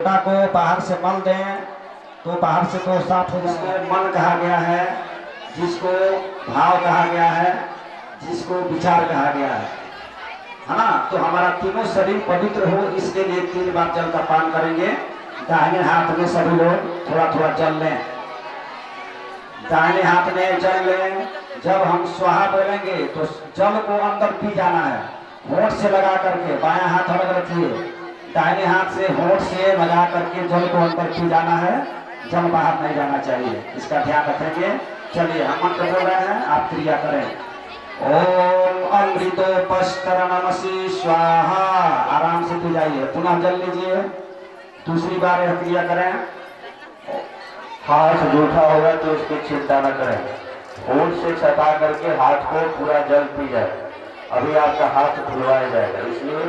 लोटा को बाहर से मल दें तो बाहर से तो साफ हो जाए। मन कहा गया है, जिसको भाव कहा गया है, जिसको विचार कहा गया है ना। तो हमारा तीनों शरीर पवित्र हो, इसके लिए 3 बार जल का पान करेंगे। दाहिने हाथ में सभी लोग थोड़ा थोड़ा जल लें, दाहिने हाथ में जल लें। जब हम स्वाहा बोलेंगे तो जल को अंदर पी जाना है, होंठ से लगा करके। बायां हाथ अलग रखिए, दाहिने हाथ से होंठ से लगा करके जल को अंदर पी जाना है, जल बाहर नहीं जाना चाहिए, इसका ध्यान रखेंगे। चलिए हम मंत्र बोल रहे हैं, आप क्रिया करें। ओम अमृतोपस्तरणमसि स्वाहा। आराम से पी जाइए, पुनः जल लीजिए, दूसरी बार यह क्रिया करें। हाथ जूठा होगा तो उसकी चिंता न करें, होंठ से छटा करके हाथ को पूरा जल पी जाए। अभी आपका हाथ धुलवाया जाएगा, इसलिए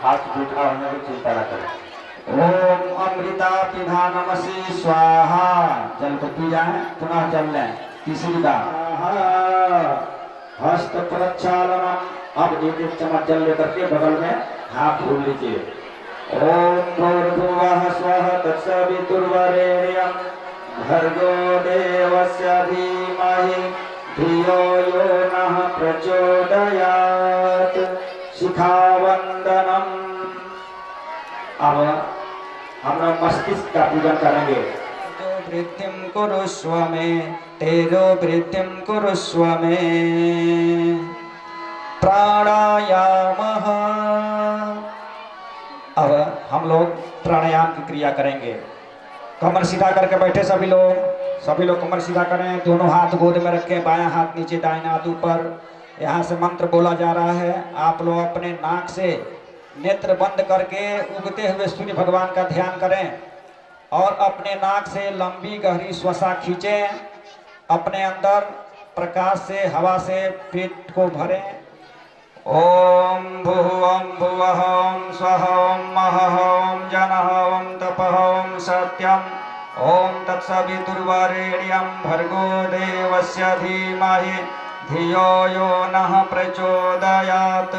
हाथ जूठा होने की चिंता न करें। ओम अमृतापिधानमसि स्वाहा। जल को पी जाए, पुनः जल लें, तीसरी बार। हस्त प्रक्षालनम। अब एक चम्मच जल लेकर के बगल में हाथ धो लीजिए। ओम भूर्भुवः स्वः तत्सवितुर्वरेण्यं भर्गो देवस्य धीमहि धियो यो नः प्रचोदयात्। शिखावंदनम। अब हम लोग मस्तिष्क का पूजन करेंगे। वृद्धिं कुरुष्व मे, तेजो वृद्धिं कुरुष्व मे। प्राणायामः। अब हम लोग प्राणायाम की क्रिया करेंगे। कमर सीधा करके बैठे सभी लोग कमर सीधा करें, दोनों हाथ गोद में रखें, बायां हाथ नीचे दाहिना हाथ ऊपर। यहाँ से मंत्र बोला जा रहा है, आप लोग अपने नाक से नेत्र बंद करके उगते हुए सूर्य भगवान का ध्यान करें और अपने नाक से लंबी गहरी श्वासा खींचें। अपने अंदर प्रकाश से, हवा से पेट को भरें। ओम भुवं भुवः ओम स्वः ओम महः ओम जनः ओम तपः ओम सत्यम्। ओम तत्सवितुर्वरेण्यं भर्गो देवस्य धीमहि धियो यो नः प्रचोदयात्।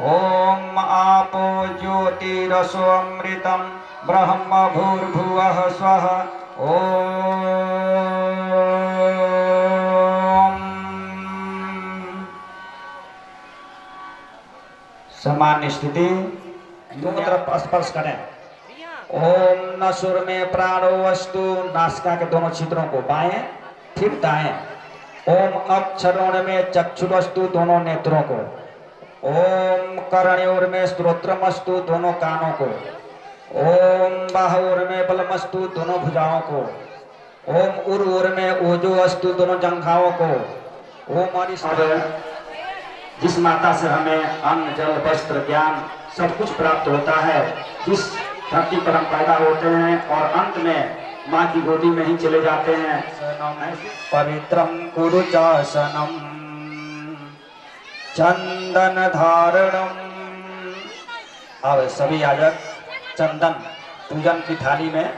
ओम आपो ज्योतिरसो अमृतं ब्रह्म भूर्भुवः स्वः। ओम सामान्य स्थिति, दोनों तरफ स्पर्श करें। ओम नसुर में प्राणो वस्तु। नासिका के दोनों छिद्रों को, बाएं फिर दाएं। ओम अक्षरोण में चक्षुरस्तु, दोनों नेत्रों को। ओम कर्णयोर में श्रोत्रमस्तु, दोनों कानों को। ओम बाहुर में बलमस्तु, दोनों भुजाओं को। ओम उर्वर में ओजो अस्तु, दोनों जंघाओं को। ओम जिस माता से हमें अन्न जल वस्त्र ज्ञान सब कुछ प्राप्त होता है, जिस धरती पर हम पैदा होते हैं और अंत में माँ की गोदी में ही चले जाते हैं। पवित्रम कुरु चासनम चंदन धारणम। अब सभी आजक चंदन, पूजन की थाली में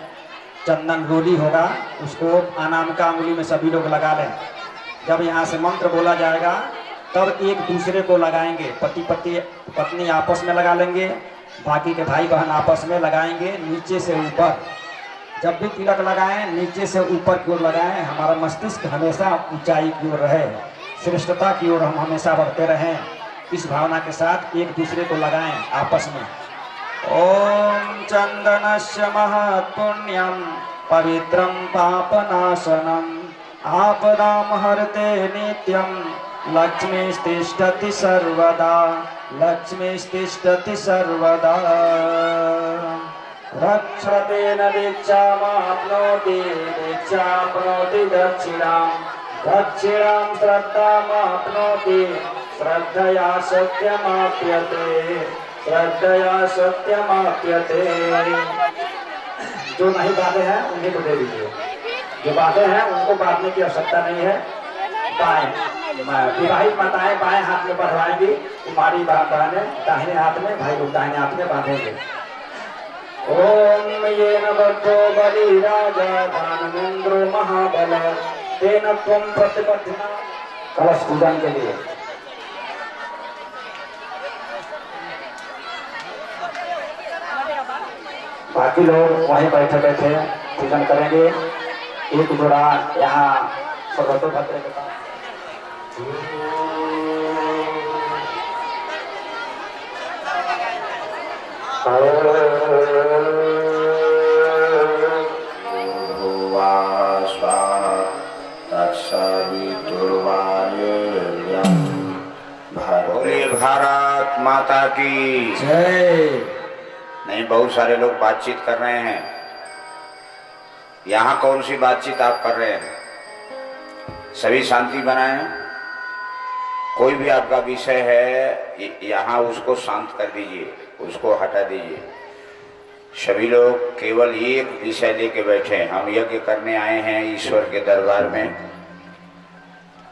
चंदन रोली होगा, उसको अनामिका अंगुली में सभी लोग लगा लें। जब यहाँ से मंत्र बोला जाएगा तब एक दूसरे को लगाएंगे, पति पत्नी आपस में लगा लेंगे, बाकी के भाई बहन आपस में लगाएंगे, नीचे से ऊपर। जब भी तिलक लगाएं नीचे से ऊपर की ओर लगाएं। हमारा मस्तिष्क हमेशा ऊंचाई की ओर रहे, श्रेष्ठता की ओर हम हमेशा बढ़ते रहें। इस भावना के साथ एक दूसरे को लगाएं आपस में। ओम चंदनस्य महत्पुण्यम पवित्रम पापनाशनम आपदाम हरते नित्यम लक्ष्मीस्तिष्ठति सर्वदा लक्ष्मीस्तिष्ठति सर्वदा। रक्षते न दीक्षामाप्नोति दीक्षाप्नोति दक्षिणां दक्षिणां श्रद्धामाप्नोति श्रद्धया सत्यमाप्यते श्रद्धया सत्यमाप्यते। जो नहीं बाधे हैं उन्हीं को दे दीजिए, जो बाधे हैं उनको बांधने की आवश्यकता नहीं है। विवाहित माताएं बाएं हाथ में बढ़वाएंगी, कुमारी बहनें दाहिने हाथ में, भाई लोग दाहिने हाथ में बांधेंगे। ओम येन बद्धो बलि राजा दानवेन्द्रो महाबल तेन त्वं प्रतिपद्यना। कलश पूजन के लिए बाकी लोग वहीं बैठे बैठे पूजन करेंगे। एक जोड़ा यहाँ सर्वतोभद्र के पास बोलिए भारत माता की जय। नहीं, बहुत सारे लोग बातचीत कर रहे हैं। यहाँ कौन सी बातचीत आप कर रहे हैं? सभी शांति बनाएं। कोई भी आपका विषय है यहाँ उसको शांत कर दीजिए, उसको हटा दीजिए। सभी लोग केवल एक विषय लेके बैठे हैं। हम यज्ञ करने आए हैं ईश्वर के दरबार में,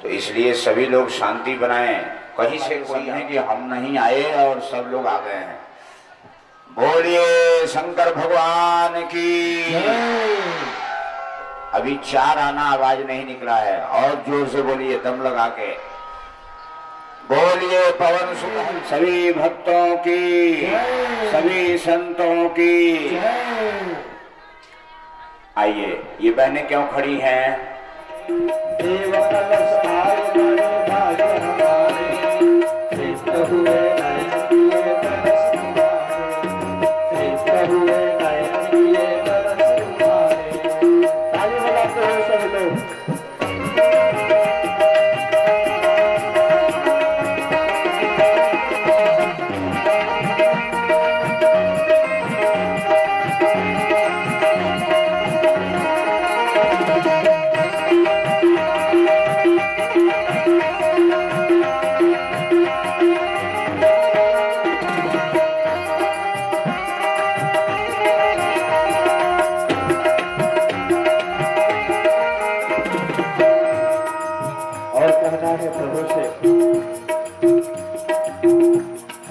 तो इसलिए सभी लोग शांति बनाएं। कहीं से कोई है कि हम नहीं आए और सब लोग आ गए हैं। बोलिए शंकर भगवान की। अभी 4 आना आवाज नहीं निकला है, और जोर से बोलिए दम लगा के। बोलिए पवन सुत सभी भक्तों की, सभी संतों की। आइए, ये बहनें क्यों खड़ी हैं?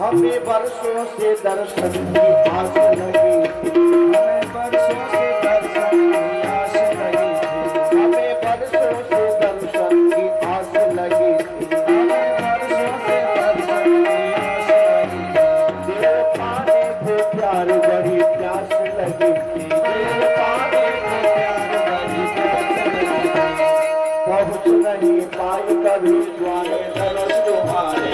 हमें वर्षों से दर्शन की आस लगी थी, हमें वर्षों से दर्शन की आस लगी थी, हमें वर्षों से दर्शन की आस लगी थी, हमें वर्षों से दर्शन की आस लगी थी। देव पाने को प्यार बड़ी प्यास लगी थी, देव पाने को प्यार बड़ी प्यास लगी थी। पहुँच नहीं पाई कभी द्वारे दरस तुम्हारे,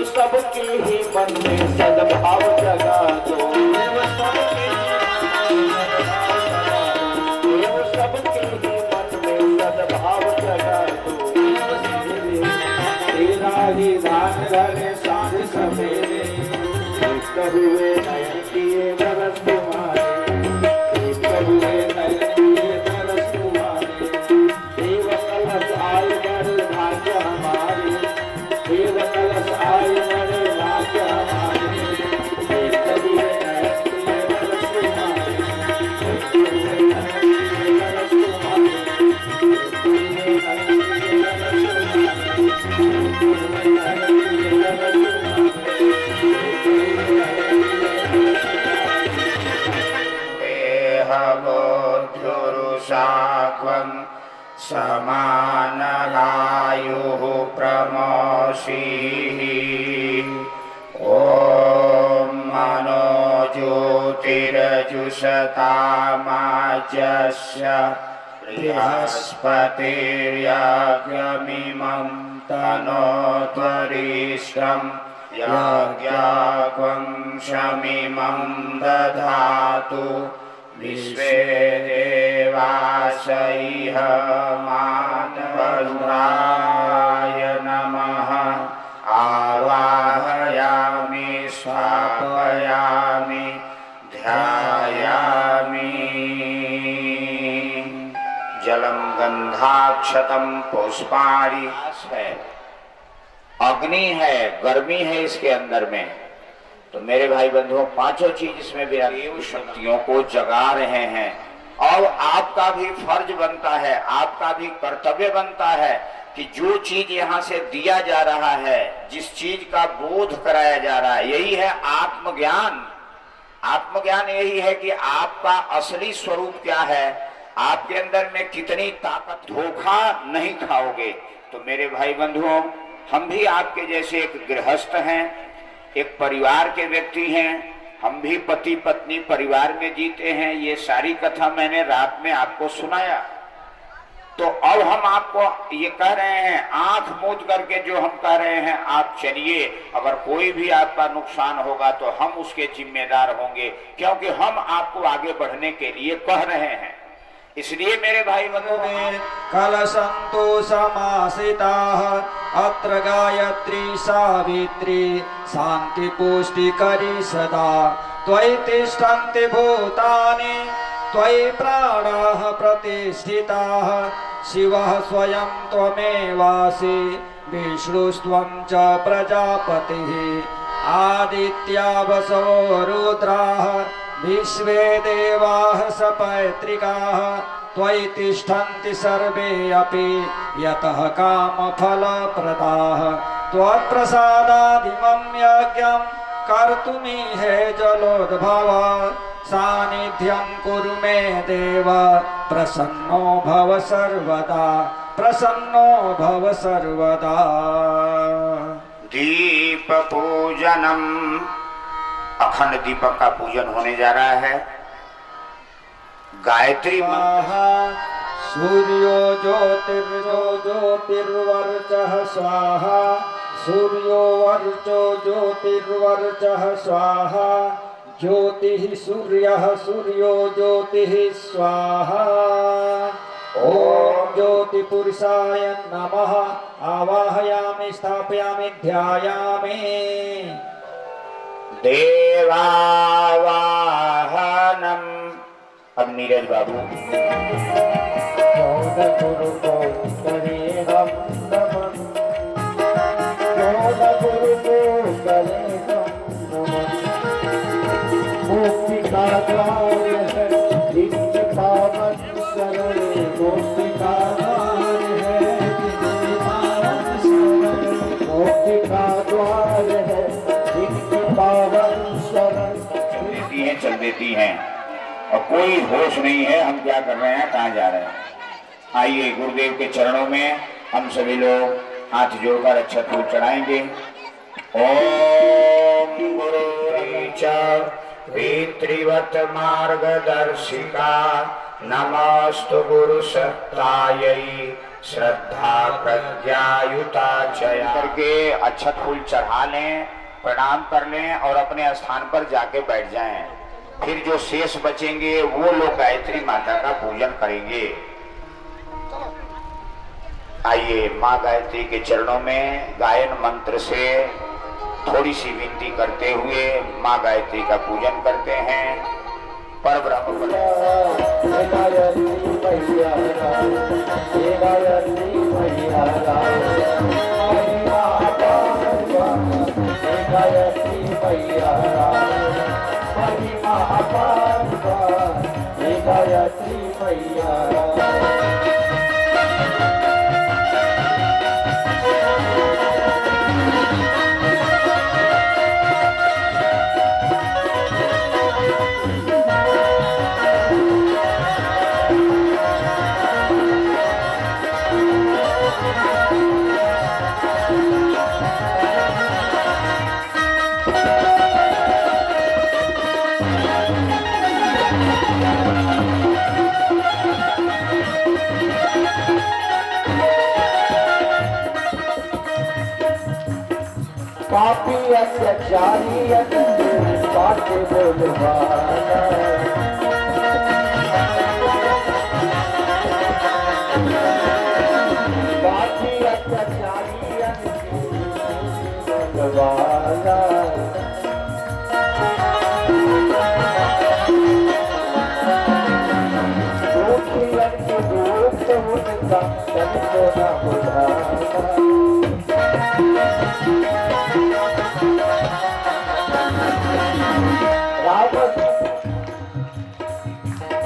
सबके ही मन में सद्भाव जगा दो, सबके ही मन में सद्भाव जगा दो। तेरा ही दान रहे साथ सवेरे, हुए नयन किए बरस तुम्हारे, हुए नयन किए बरस तुम्हारे। देव कलश आए बड़े भाग्य हमारे, देव कलश आए बड़े भाग्य हमारे। हुए नयन किए बरस तुम्हारे, हुए नयन किए बरस तुम्हारे, हुए नयन किए बरस तुम्हारे, हुए नयन किए बरस बोध्युरुषाक्वं समानलायुः प्रमोषीः। ॐ मनोज्योतिरजुषतामाज्यस्य बृहस्पतिर्यज्ञमिमं तनोत्वरिष्ठं यज्ञाक्वं शमिमं दधातु। विश्वे देवाशैः मातवरुणाय नमः। आवाहयामि स्थापयामि ध्यायामि। जलं गन्धा क्षतम पुष्पाणि है, अग्नि है, गर्मी है इसके अंदर में। तो मेरे भाई बंधुओं, पांचों चीज इसमें देव शक्तियों को जगा रहे हैं। और आपका भी फर्ज बनता है, आपका भी कर्तव्य बनता है कि जो चीज यहाँ से दिया जा रहा है, जिस चीज का बोध कराया जा रहा है, यही है आत्मज्ञान। आत्मज्ञान यही है कि आपका असली स्वरूप क्या है, आपके अंदर में कितनी ताकत, धोखा नहीं खाओगे। तो मेरे भाई बंधुओं, हम भी आपके जैसे एक गृहस्थ हैं, एक परिवार के व्यक्ति हैं, हम भी पति पत्नी परिवार में जीते हैं। ये सारी कथा मैंने रात में आपको सुनाया। तो अब हम आपको ये कह रहे हैं, आंख मूंद करके जो हम कह रहे हैं, आप चलिए। अगर कोई भी आपका नुकसान होगा तो हम उसके जिम्मेदार होंगे, क्योंकि हम आपको आगे बढ़ने के लिए कह रहे हैं। इसलिए मेरे भाई बंधुओं, कलशंतो समासिताः अत्र गायत्री सावित्री शांति पुष्टिकरी सदा त्वयि तिष्ठन्ति भूतानि त्वयि प्राणाः प्रतिष्ठिताः शिवः स्वयं त्वमेवासि विष्णुस्त्वं च प्रजापतिः आदित्या वसवो रुद्राः विश्वे देवाः सपैत्रिकाः त्वयि तिष्ठन्ति सर्वे अपि यतः कामफलप्रदाः त्वत्प्रसादादिमं यज्ञं कर्तुमीहे जलोद्भव सानिध्यं कुरु मे देव प्रसन्नो भव सर्वदा, प्रसन्नो भव सर्वदा। दीप पूजनम, अखंड दीपक का पूजन होने जा रहा है। गायत्री सूर्यो ज्योतिर्वर्चः स्वाहा सूर्यो वर्चो ज्योतिर्वर्चः स्वाहा ज्योतिः सूर्यः सूर्यो ज्योतिः स्वाहा। ओम ज्योतिपुरुषाय नमः। आवाहयामि स्थापयामि ध्यायामि। देवावाहनम। अब नीरज बाबू, गुरु को करे हम नमन, गुरु को करे हम नमन। मुक्ति का द्वार है नित्य पावन शरण, मुक्ति का द्वार है नित्य पावन शरण, मुक्ति का द्वार है नित्य पावन शरण। देती हैं, चल देती हैं, और कोई होश नहीं है हम क्या कर रहे हैं, कहाँ जा रहे हैं। आइए गुरुदेव के चरणों में हम सभी लोग हाथ जोड़कर अक्षत फूल चढ़ाएंगे। ओम गुरुरीच पितृवत मार्गदर्शिका नमस्तु गुरु सत्तायै श्रद्धा प्रज्ञायुता चया। करके अक्षत फूल चढ़ा लें, प्रणाम कर लें और अपने स्थान पर जाके बैठ जाएं। फिर जो शेष बचेंगे वो लोग गायत्री माता का पूजन करेंगे। आइए माँ गायत्री के चरणों में गायन मंत्र से थोड़ी सी विनती करते हुए माँ गायत्री का पूजन करते हैं। पर ब्रह्म पापी अत्याचारी बात बोलवाना, पापी अत्याचारी बोलवाना। दुखियन के दुख उनका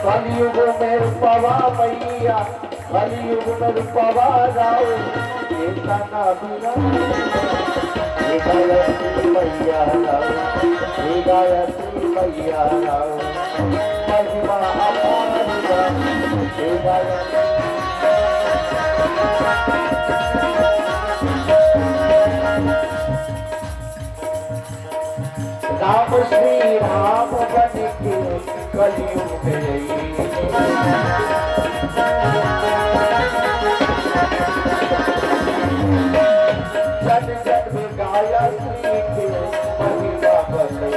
कलयुग में रूपवा मैया, कलयुग में रूपवा जाओ, एकता ना बिना गायत्री मैया लाओ, गायत्री मैया लाओ, महिमा अपार गायत्री। राम श्री राम बन के कलयुग में जन जन में गायत्री के महिमा बतई।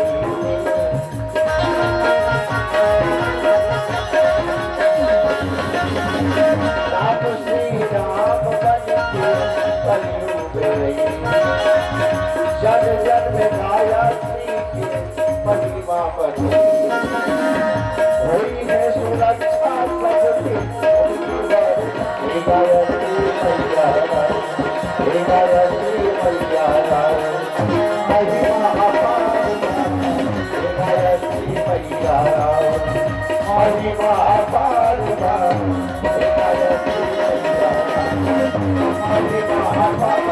राम श्री राम बन के कलयुग में जन जन में गायत्री महिमा बतई। होई है सुरक्षा सबके गायत्री मैया, गायत्री मैया महिमा अपार, गायत्री मैया महिमा अपार, गायत्री मैया महिमा अपार।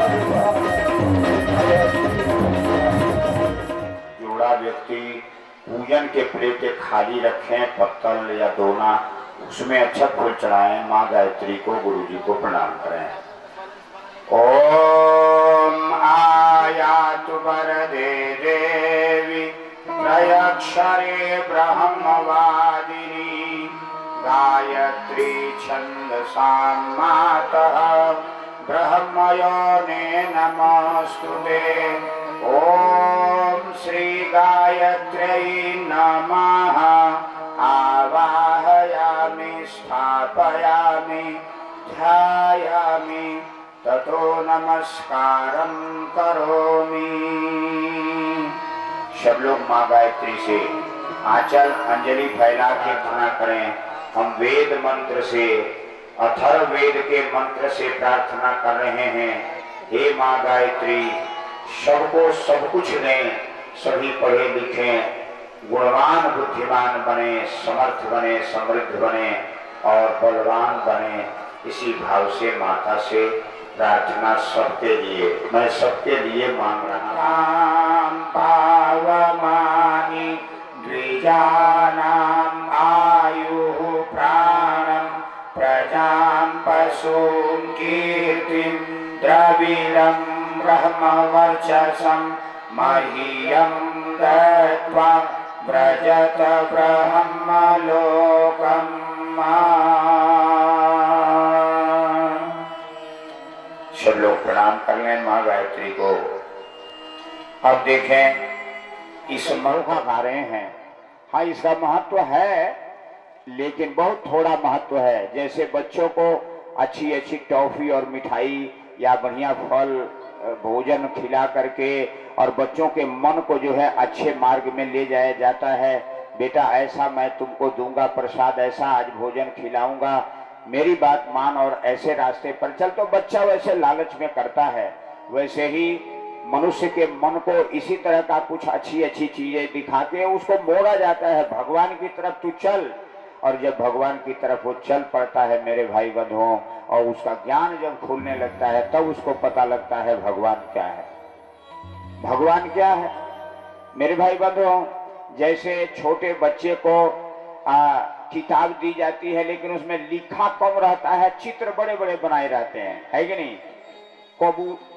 जोड़ा व्यक्ति पूजन के प्लेटें खाली रखें, पत्तल या दोना, उसमें अक्षत फूल चढ़ाएं, माँ गायत्री को, गुरु जी को प्रणाम करें। ओम आयातु वरदे देवी त्रयक्षरे ब्रह्मवादिनी गायत्री छंदसां मातः ब्रह्मयोने नमस्तुते। ओम श्री गायत्र्यै नमः। आवाहयामि, स्थापयामि, ध्यायामि, ततो नमस्कारं करोमि। सब लोग माँ गायत्री से आंचल अंजलि फैला के प्रार्थना करें। हम वेद मंत्र से, अथर्ववेद के मंत्र से प्रार्थना कर रहे हैं। हे माँ गायत्री, सबको सब कुछ दें, सभी पढ़े लिखे, गुणवान बुद्धिमान बने, समर्थ बने, समृद्ध बने और बलवान बने। इसी भाव से माता से प्रार्थना सबके लिए, मैं सबके लिए मांग रहा हूँ। पावमानि द्विजानां आयुः प्राणं प्रजां पशूं कीर्तिं द्रविडं ब्रह्मवर्चसं मह्यं दत्त्वा व्रजत ब्रह्मलोकम्। सब लोग प्रणाम कर लें माँ गायत्री को। अब देखें, इस मरुखा खा रहे हैं। हाँ, इसका महत्व है, लेकिन बहुत थोड़ा महत्व है। जैसे बच्चों को अच्छी अच्छी टॉफी और मिठाई या बढ़िया फल भोजन खिला करके और बच्चों के मन को जो है अच्छे मार्ग में ले जाया जाता है। बेटा ऐसा मैं तुमको दूंगा प्रसाद, ऐसा आज भोजन खिलाऊंगा, मेरी बात मान और ऐसे रास्ते पर चल, तो बच्चा वैसे लालच में करता है। वैसे ही मनुष्य के मन को इसी तरह का कुछ अच्छी अच्छी चीजें दिखा के उसको मोड़ा जाता है, भगवान की तरफ तू चल। और जब भगवान की तरफ वो चल पड़ता है मेरे भाई बंधुओं, और उसका ज्ञान जब खुलने लगता है, तब उसको पता लगता है भगवान क्या है। भगवान क्या है मेरे भाई बंधुओं? जैसे छोटे बच्चे को किताब दी जाती है, लेकिन उसमें लिखा कम रहता है, चित्र बड़े बड़े बनाए रहते हैं, है कि नहीं?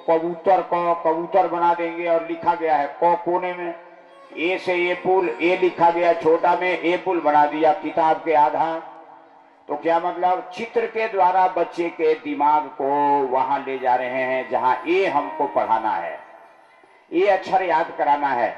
कबूतर को कबूतर बना देंगे और लिखा गया है क कोने में, ए से ए पुल, ए लिखा गया छोटा में, ए पुल बना दिया किताब के आधार। तो क्या मतलब? चित्र के द्वारा बच्चे के दिमाग को वहां ले जा रहे हैं जहां ए हमको पढ़ाना है, ए अक्षर याद कराना है।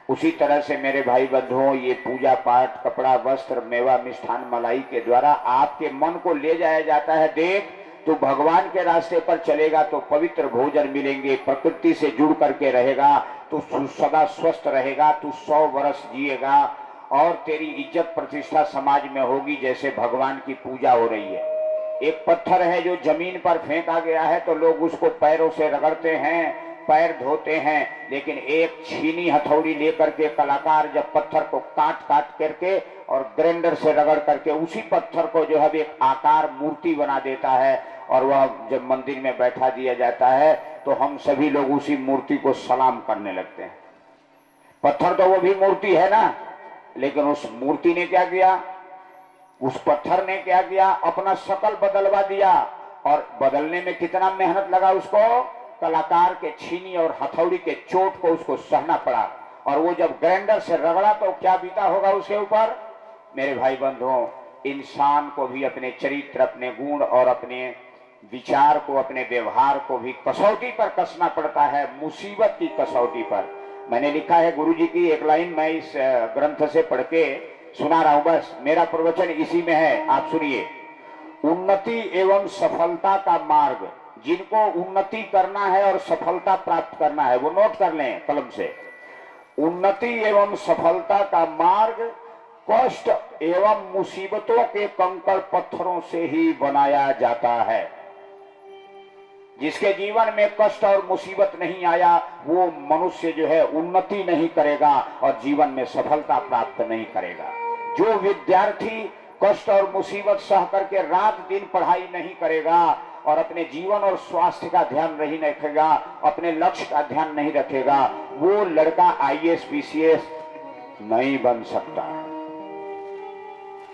उसी तरह से मेरे भाई बंधुओं, ये पूजा पाठ, कपड़ा, वस्त्र, मेवा, मिष्ठान, मलाई के द्वारा आपके मन को ले जाया जाता है। देख, तू भगवान के रास्ते पर चलेगा तो पवित्र भोजन मिलेंगे, प्रकृति से जुड़ करके रहेगा तो सदा स्वस्थ रहेगा, तू 100 वर्ष जिएगा और तेरी इज्जत प्रतिष्ठा समाज में होगी जैसे भगवान की पूजा हो रही है। एक पत्थर है जो जमीन पर फेंका गया है तो लोग उसको पैरों से रगड़ते हैं, पैर धोते हैं, लेकिन एक छीनी हथौड़ी लेकर के कलाकार जब पत्थर को काट काट करके और ग्राइंडर से रगड़ करके उसी पत्थर को जो है एक आकार मूर्ति बना देता है और वह जब मंदिर में बैठा दिया जाता है तो हम सभी लोग उसी मूर्ति को सलाम करने लगते हैं। पत्थर तो वो भी मूर्ति है ना, लेकिन उस मूर्ति ने क्या किया, उस पत्थर ने क्या किया, अपना शकल बदलवा दिया। और बदलने में कितना मेहनत लगा उसको, कलाकार के छीनी और हथौड़ी के चोट को उसको सहना पड़ा। और वो जब ग्राइंडर से रगड़ा तो क्या बीता होगा उसके ऊपर। मेरे भाई बंधुओं, इंसान को भी अपने चरित्र, अपने गुण और अपने विचार को, अपने व्यवहार को भी कसौटी पर कसना पड़ता है, मुसीबत की कसौटी पर। मैंने लिखा है गुरुजी की एक लाइन, मैं इस ग्रंथ से पढ़ के सुना रहा हूं, बस मेरा प्रवचन इसी में है, आप सुनिए। उन्नति एवं सफलता का मार्ग, जिनको उन्नति करना है और सफलता प्राप्त करना है वो नोट कर लें कलम से। उन्नति एवं सफलता का मार्ग कष्ट एवं मुसीबतों के कंकड़ पत्थरों से ही बनाया जाता है। जिसके जीवन में कष्ट और मुसीबत नहीं आया वो मनुष्य जो है उन्नति नहीं करेगा और जीवन में सफलता प्राप्त नहीं करेगा। जो विद्यार्थी कष्ट और मुसीबत सह करके रात दिन पढ़ाई नहीं करेगा और अपने जीवन और स्वास्थ्य का ध्यान नहीं रखेगा, अपने लक्ष्य का ध्यान नहीं रखेगा, वो लड़का IAS PCS नहीं बन सकता।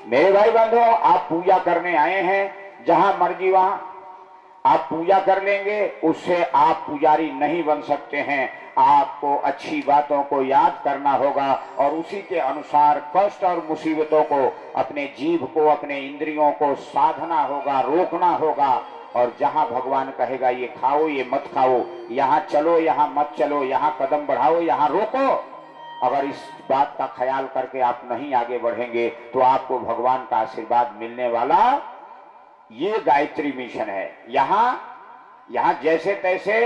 मेरे भाई बंधुओं, आप पूजा करने आए हैं, जहां मर्जी वहां आप पूजा कर लेंगे, उससे आप पुजारी नहीं बन सकते हैं। आपको अच्छी बातों को याद करना होगा और उसी के अनुसार कष्ट और मुसीबतों को, अपने जीभ को, अपने इंद्रियों को साधना होगा, रोकना होगा। और जहां भगवान कहेगा ये खाओ ये मत खाओ, यहाँ चलो यहाँ मत चलो, यहाँ कदम बढ़ाओ यहाँ रोको, अगर इस बात का ख्याल करके आप नहीं आगे बढ़ेंगे तो आपको भगवान का आशीर्वाद मिलने वाला ये गायत्री मिशन है। यहाँ जैसे तैसे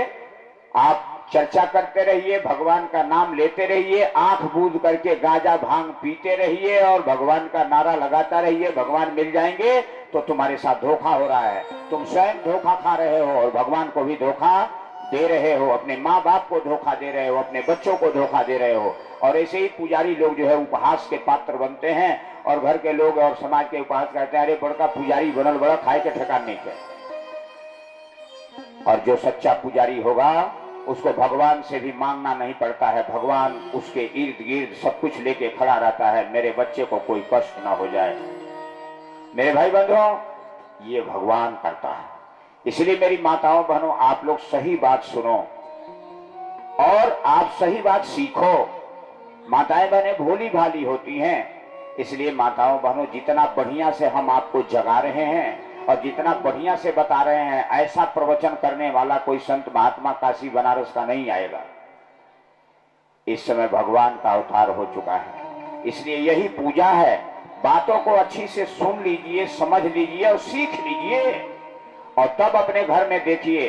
आप चर्चा करते रहिए, भगवान का नाम लेते रहिए, आंख बूंद करके गांजा भांग पीते रहिए और भगवान का नारा लगाता रहिए, भगवान मिल जाएंगे, तो तुम्हारे साथ धोखा हो रहा है। तुम स्वयं धोखा खा रहे हो और भगवान को भी धोखा दे रहे हो, अपने माँ बाप को धोखा दे रहे हो, अपने बच्चों को धोखा दे रहे हो। और ऐसे ही पुजारी लोग जो है उपहास के पात्र बनते हैं और घर के लोग और समाज के उपहास करते हैं, अरे बड़का पुजारी बनल, बड़ा खाए के ठिकान नहीं के। और जो सच्चा पुजारी होगा उसको भगवान से भी मांगना नहीं पड़ता है, भगवान उसके इर्द गिर्द सब कुछ लेके खड़ा रहता है, मेरे बच्चे को कोई कष्ट ना हो जाए। मेरे भाई बंधुओं, ये भगवान करता है। इसलिए मेरी माताओं बहनों, आप लोग सही बात सुनो और आप सही बात सीखो। माताएं बहनें भोली भाली होती हैं, इसलिए माताओं बहनों जितना बढ़िया से हम आपको जगा रहे हैं और जितना बढ़िया से बता रहे हैं, ऐसा प्रवचन करने वाला कोई संत महात्मा काशी बनारस का नहीं आएगा। इस समय भगवान का अवतार हो चुका है, इसलिए यही पूजा है। बातों को अच्छी से सुन लीजिए, समझ लीजिए और सीख लीजिए और तब अपने घर में देखिए।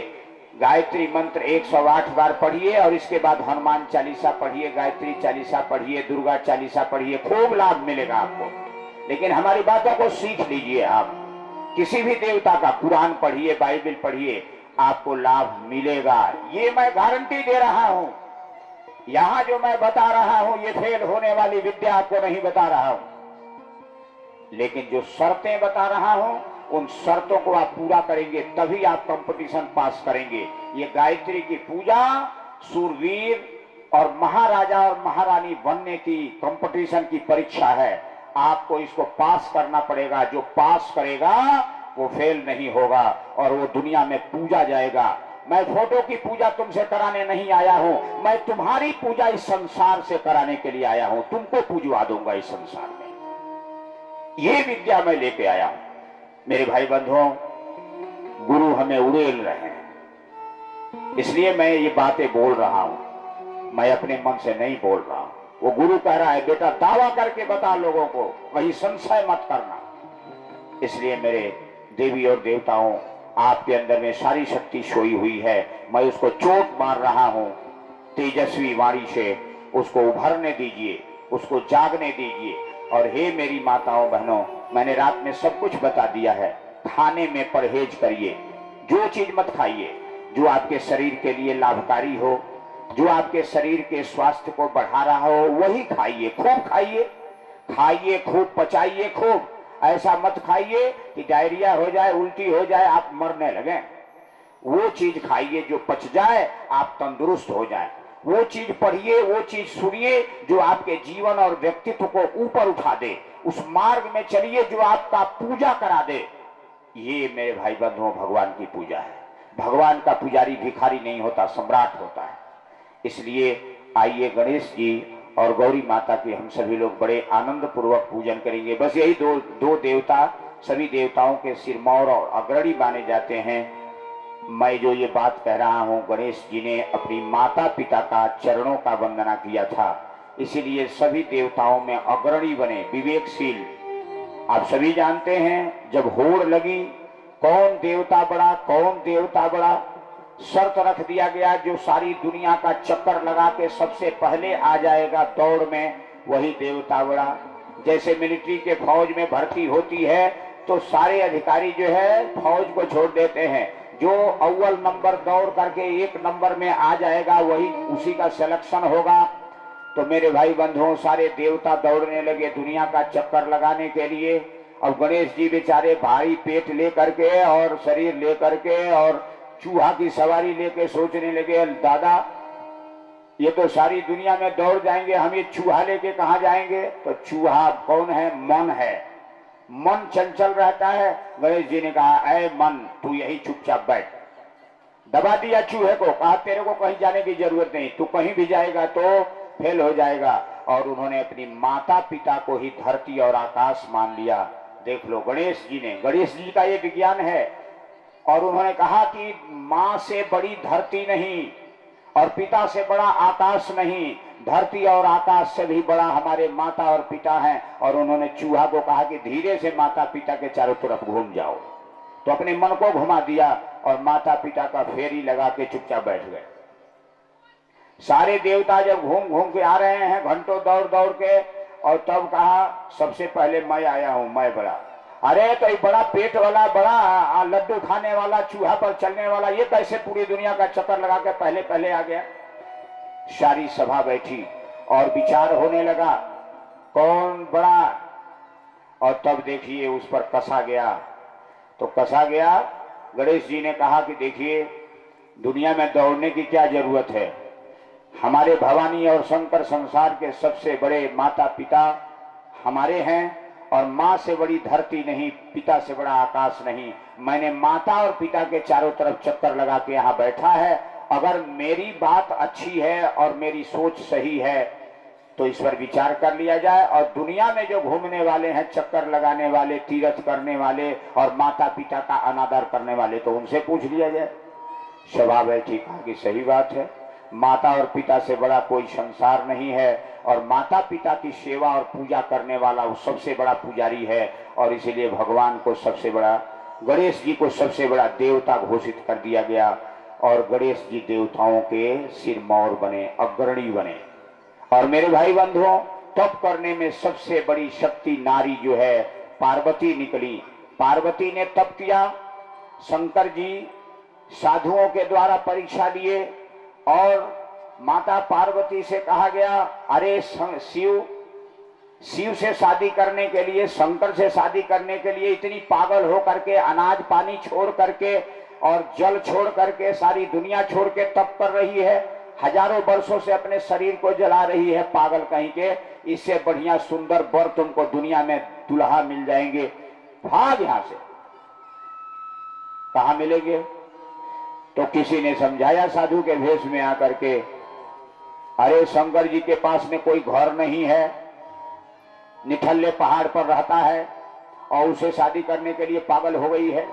गायत्री मंत्र 108 बार पढ़िए और इसके बाद हनुमान चालीसा पढ़िए, गायत्री चालीसा पढ़िए, दुर्गा चालीसा पढ़िए, खूब लाभ मिलेगा आपको। लेकिन हमारी बातों को सीख लीजिए। आप किसी भी देवता का कुरान पढ़िए, बाइबल पढ़िए, आपको लाभ मिलेगा, ये मैं गारंटी दे रहा हूं। यहां जो मैं बता रहा हूं ये फेल होने वाली विद्या आपको नहीं बता रहा हूं, लेकिन जो शर्तें बता रहा हूं उन शर्तों को आप पूरा करेंगे तभी आप कंपटीशन पास करेंगे। ये गायत्री की पूजा सूरवीर और महाराजा और महारानी बनने की कंपटीशन की परीक्षा है। आपको इसको पास करना पड़ेगा, जो पास करेगा वो फेल नहीं होगा और वो दुनिया में पूजा जाएगा। मैं फोटो की पूजा तुमसे कराने नहीं आया हूं, मैं तुम्हारी पूजा इस संसार से कराने के लिए आया हूं। तुमको पूजवा दूंगा इस संसार में, ये विद्या मैं लेके आया हूं। मेरे भाई बंधुओं, गुरु हमें उड़ेल रहे हैं, इसलिए मैं ये बातें बोल रहा हूं, मैं अपने मन से नहीं बोल रहा हूं। वो गुरु कह रहा है बेटा दावा करके बता लोगों को, वही संशय मत करना। इसलिए मेरे देवी और देवताओं, आपके अंदर में सारी शक्ति सोई हुई है, मैं उसको चोट मार रहा हूं तेजस्वी वाणी से। उसको उभरने दीजिए, उसको जागने दीजिए। और हे मेरी माताओं बहनों, मैंने रात में सब कुछ बता दिया है, खाने में परहेज करिए। जो चीज मत खाइए जो आपके शरीर के लिए लाभकारी हो, जो आपके शरीर के स्वास्थ्य को बढ़ा रहा हो, वही खाइए। खूब खाइए, खाइए खूब, पचाइए खूब। ऐसा मत खाइए कि डायरिया हो जाए, उल्टी हो जाए, आप मरने लगे। वो चीज खाइए जो पच जाए, आप तंदुरुस्त हो जाए। वो चीज पढ़िए, वो चीज सुनिए जो आपके जीवन और व्यक्तित्व को ऊपर उठा दे। उस मार्ग में चलिए जो आपका पूजा करा दे। ये मेरे भाई बंधुओं भगवान की पूजा है। भगवान का पुजारी भिखारी नहीं होता, सम्राट होता है। इसलिए आइए गणेश जी और गौरी माता की हम सभी लोग बड़े आनंद पूर्वक पूजन करेंगे। बस यही दो देवता सभी देवताओं के सिरमौर और अग्रणी माने जाते हैं। मैं जो ये बात कह रहा हूँ, गणेश जी ने अपनी माता पिता का चरणों का वंदना किया था, इसीलिए सभी देवताओं में अग्रणी बने, विवेकशील। आप सभी जानते हैं जब होड़ लगी, कौन देवता बड़ा कौन देवता बड़ा, शर्त रख दिया गया जो सारी दुनिया का चक्कर लगा के सबसे पहले आ जाएगा दौड़ में, वही देवता बड़ा। जैसे मिलिट्री के फौज में भर्ती होती है तो सारे अधिकारी जो है फौज को छोड़ देते हैं, जो अव्वल नंबर दौड़ करके 1 नंबर में आ जाएगा वही उसी का सिलेक्शन होगा। तो मेरे भाई बंधुओं सारे देवता दौड़ने लगे दुनिया का चक्कर लगाने के लिए। अब गणेश जी बेचारे भारी पेट लेकर के और शरीर लेकर के और चूहा की सवारी लेके सोचने लगे, दादा ये तो सारी दुनिया में दौड़ जाएंगे, हम ये चूहा लेके कहाँ जाएंगे। तो चूहा कौन है? मन है। मन चंचल रहता है। गणेश जी ने कहा, ऐ मन तू यही चुपचाप बैठ। दबा दिया चूहे को, कहा तेरे को कहीं जाने की जरूरत नहीं, तू कहीं भी जाएगा तो फेल हो जाएगा। और उन्होंने अपनी माता पिता को ही धरती और आकाश मान लिया। देख लो गणेश जी का ये विज्ञान है। और उन्होंने कहा कि माँ से बड़ी धरती नहीं और पिता से बड़ा आकाश नहीं, धरती और आकाश से भी बड़ा हमारे माता और पिता हैं। और उन्होंने चूहा को कहा कि धीरे से माता पिता के चारों तरफ घूम जाओ। तो अपने मन को घुमा दिया और माता पिता का फेरी लगा के चुपचाप बैठ गए। सारे देवता जब घूम घूम के आ रहे हैं घंटों दौड़ दौड़ के, और तब कहा सबसे पहले मैं आया हूं, मैं बड़ा। अरे तो ये बड़ा पेट वाला, बड़ा लड्डू खाने वाला, चूहा पर चलने वाला, ये कैसे पूरी दुनिया का चक्कर लगा के पहले पहले आ गया। सारी सभा बैठी और विचार होने लगा कौन बड़ा। और तब देखिए उस पर कसा गया। तो कसा गया, गणेश जी ने कहा कि देखिए दुनिया में दौड़ने की क्या जरूरत है, हमारे भवानी और शंकर संसार के सबसे बड़े माता पिता हमारे हैं। और माँ से बड़ी धरती नहीं, पिता से बड़ा आकाश नहीं। मैंने माता और पिता के चारों तरफ चक्कर लगा के यहाँ बैठा है। अगर मेरी बात अच्छी है और मेरी सोच सही है तो इस पर विचार कर लिया जाए। और दुनिया में जो घूमने वाले हैं, चक्कर लगाने वाले, तीर्थ करने वाले और माता पिता का अनादर करने वाले, तो उनसे पूछ लिया जाए। सभा बैठी, कहा कि सही बात है, माता और पिता से बड़ा कोई संसार नहीं है। और माता पिता की सेवा और पूजा करने वाला वो सबसे बड़ा पुजारी है। और इसीलिए भगवान को सबसे बड़ा, गणेश जी को सबसे बड़ा देवता घोषित कर दिया गया। और गणेश जी देवताओं के सिरमौर बने, अग्रणी बने। और मेरे भाई बंधुओं, तप करने में सबसे बड़ी शक्ति नारी जो है पार्वती निकली। पार्वती ने तप किया। शंकर जी साधुओं के द्वारा परीक्षा लिए और माता पार्वती से कहा गया, अरे शिव से शादी करने के लिए, शंकर से शादी करने के लिए इतनी पागल हो करके, अनाज पानी छोड़ करके और जल छोड़ करके, सारी दुनिया छोड़ के तप कर रही है, हजारों वर्षों से अपने शरीर को जला रही है, पागल कहीं के। इससे बढ़िया सुंदर वर तुमको दुनिया में दुल्हा मिल जाएंगे, भाग यहां से। कहां मिलेंगे? तो किसी ने समझाया साधु के भेष में आकर के, अरे शंकर जी के पास में कोई घर नहीं है, निठल्ले पहाड़ पर रहता है और उसे शादी करने के लिए पागल हो गई है।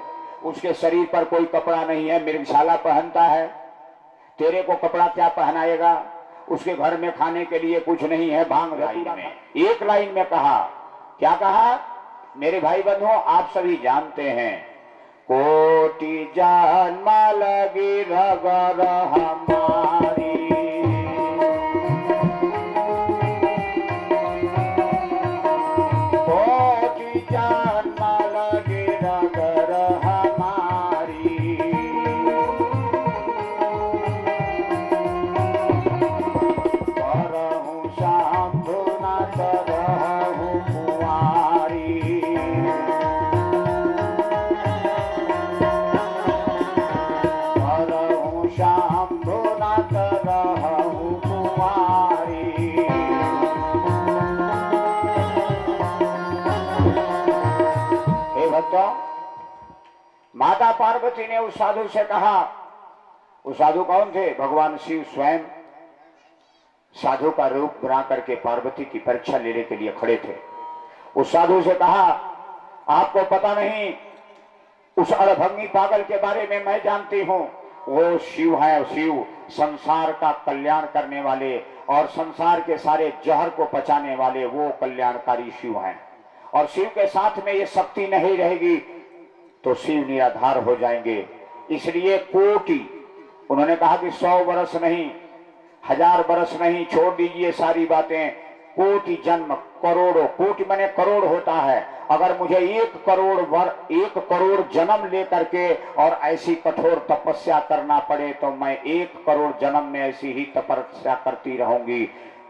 उसके शरीर पर कोई कपड़ा नहीं है, मृगशाला पहनता है, तेरे को कपड़ा क्या पहनाएगा। उसके घर में खाने के लिए कुछ नहीं है, भांग लाइन में, एक लाइन में कहा, क्या कहा मेरे भाई बंधुओं, आप सभी जानते हैं, कोटि जन्म लगी रगर हमारी, कोटि जन्म लगी रगर शंभुनाथ रहूं कुंवारी। हे भक्तों, माता पार्वती ने उस साधु से कहा, उस साधु कौन थे? भगवान शिव स्वयं साधु का रूप बना करके पार्वती की परीक्षा लेने के लिए खड़े थे। उस साधु से कहा, आपको पता नहीं, उस अड़भंगी पागल के बारे में मैं जानती हूं। वो शिव है, शिव संसार का कल्याण करने वाले और संसार के सारे जहर को पचाने वाले वो कल्याणकारी शिव हैं। और शिव के साथ में ये शक्ति नहीं रहेगी तो शिव निराधार हो जाएंगे। इसलिए कोटि, उन्होंने कहा कि 100 वर्ष नहीं, 1000 वर्ष नहीं, छोड़ दीजिए सारी बातें, कोटि जन्म, करोड़ों, कोटि माने करोड़ होता है। अगर मुझे 1 करोड़ जन्म लेकर के और ऐसी कठोर तपस्या करना पड़े तो मैं 1 करोड़ जन्म में ऐसी ही तपस्या करती रहूंगी।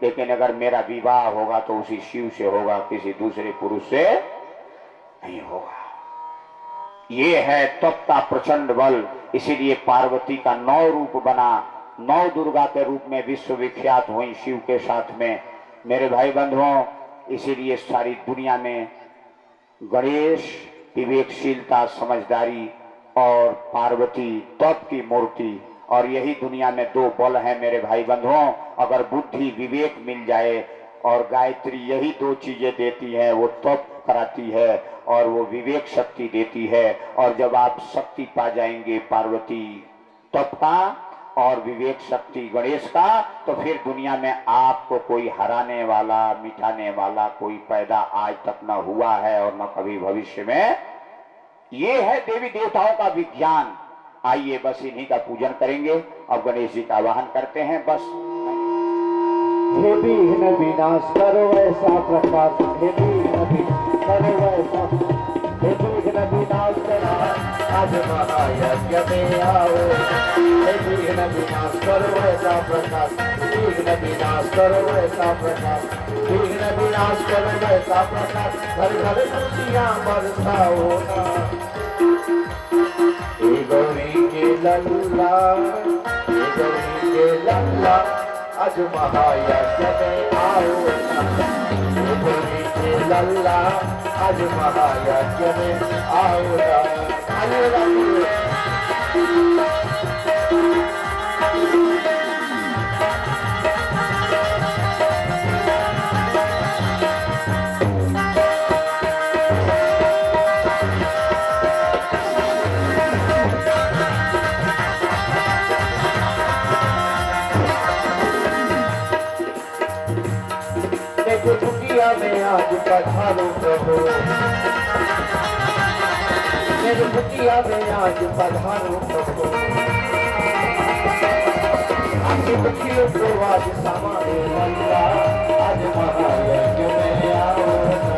लेकिन अगर मेरा विवाह होगा तो उसी शिव से होगा, किसी दूसरे पुरुष से नहीं होगा। ये है तप का प्रचंड बल। इसीलिए पार्वती का 9 रूप बना, 9 दुर्गा के रूप में विश्वविख्यात हुई शिव के साथ में। मेरे भाई बंधुओं, इसीलिए सारी दुनिया में गणेश विवेकशीलता, समझदारी और पार्वती तप की मूर्ति, और यही दुनिया में 2 बल हैं मेरे भाई बंधुओं। अगर बुद्धि विवेक मिल जाए, और गायत्री यही 2 चीजें देती है, वो तप कराती है और वो विवेक शक्ति देती है। और जब आप शक्ति पा जाएंगे पार्वती तप का और विवेक शक्ति गणेश का, तो फिर दुनिया में आपको कोई हराने वाला, मिटाने वाला कोई पैदा आज तक न हुआ है और न कभी भविष्य में। ये है देवी देवताओं का विज्ञान। आइए बस इन्हीं का पूजन करेंगे। अब गणेश जी का आवाहन करते हैं। बस हे विघ्न विनाश करो ऐसा प्रकाश, हे विघ्न विनाश करो ऐसा, हे विघ्न विनाश करो आज महायज्ञ में आओ। हे विघ्न विनाश करो ऐसा प्रकाश, विघ्न विनाश करो ऐसा प्रकाश, विघ्न विनाश करो ऐसा प्रकाश, घर घर खुशियां बरसाओ ना। हे गौरी के लल्ला, हे गौरी के लल्ला आज महायज्ञ में आओ ना। हे गौरी के लल्ला आज महायज्ञ में आओ ना। आइए आइए। दुनिया में आज पधारो प्रभु, मेरे दुनिया में आज पधारो प्रभु, आपकी दुखियों को आज समाने लल्ला आज महायज्ञ में आओ ना।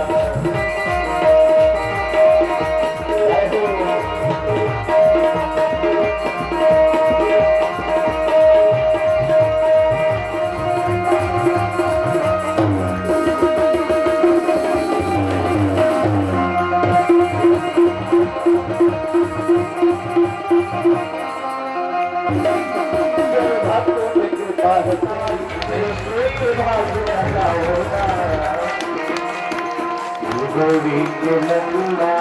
गौरी के लल्ला,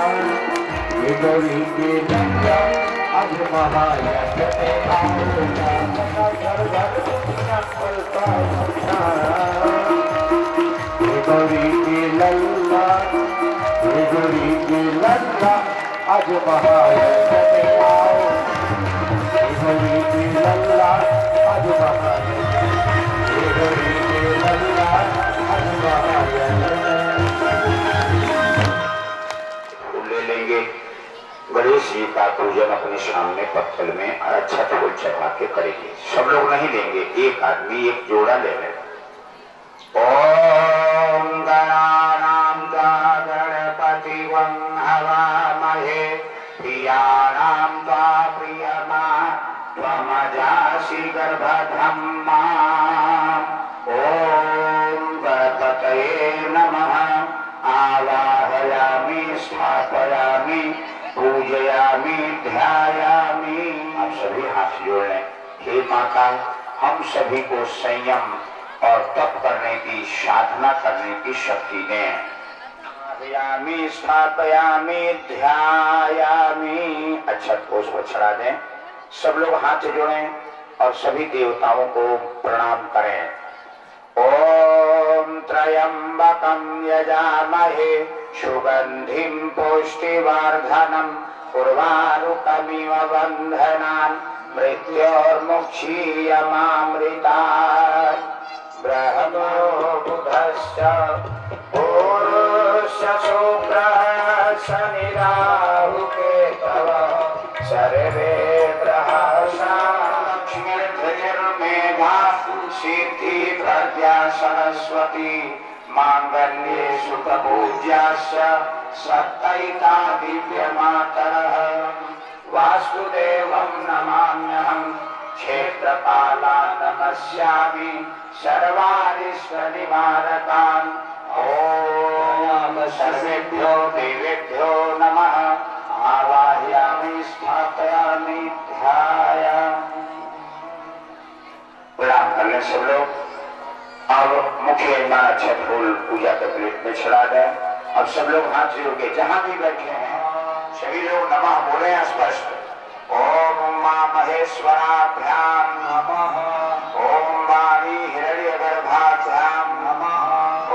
ये गौरी के लल्ला आज महायज्ञ में आओ ना। घर घर दुनिया पलटाओ ना। ये गौरी के लल्ला, ये गौरी के लल्ला आज महायज्ञ में आओ। ये गौरी के लल्ला आज महायज्ञ, ये गौरी के लल्ला आज महायज्ञ। गणेश जी का पूजन अपने सामने पत्थर में अच्छा फूल चढ़ा के करेंगे। सब लोग नहीं लेंगे, एक आदमी एक जोड़ा ले ले। ओम गणानां त्वा गणपतिवं हवामहे, प्रियाणां त्वा प्रियमा त्वमजासि गर्भधम्मा। ओम गणपतये नमः। आवाहयामि, स्थापयामि, पूजयामि, ध्यायामि। आप सभी हाथ जोड़ लें। हे माता, हम सभी को संयम और तप करने की, साधना करने की शक्ति दें। स्थापयामि स्थापयामि ध्यायामि। अच्छा पुष्प चढ़ा दें। सब लोग हाथ जोड़ें और सभी देवताओं को प्रणाम करें। ओम त्र्यंबकं यजामहे सुगंधिं पुष्टिवर्धनम् उर्वारुकमिव बन्धनान् मृत्योर्मुक्षीयमामृतात्। ब्रह्मो बुधश्च पूरुषश्च शुक्रः शनिराहु केतवः सर्वे ग्रहाः लक्ष्मीर्मेधा सिद्धि प्रज्ञा सरस्वती मांगल्ये सुखपूज्याश्च सत्तैता दिव्यमातरः। वासुदेवं नमाम्यहम् क्षेत्रपालान् नमस्यामि सर्वारिष्टनिवारकान्। ओम सर्वेभ्यो देवेभ्यो नमः। आवाहयामि स्थापयामि ध्यायामि। प्रणाम कर लें सब लोग। अब मुख्य यजमान अक्षत फूल पूजा के प्लेट में चढ़ा दें। अब सब लोग हाथ जोड़ के जहां भी बैठे हैं सभी लोग नमः बोले स्पष्ट। ओम उमा महेश्वराभ्याम नमः। ओम वाणी हिरण्यगर्भाभ्याम नमः।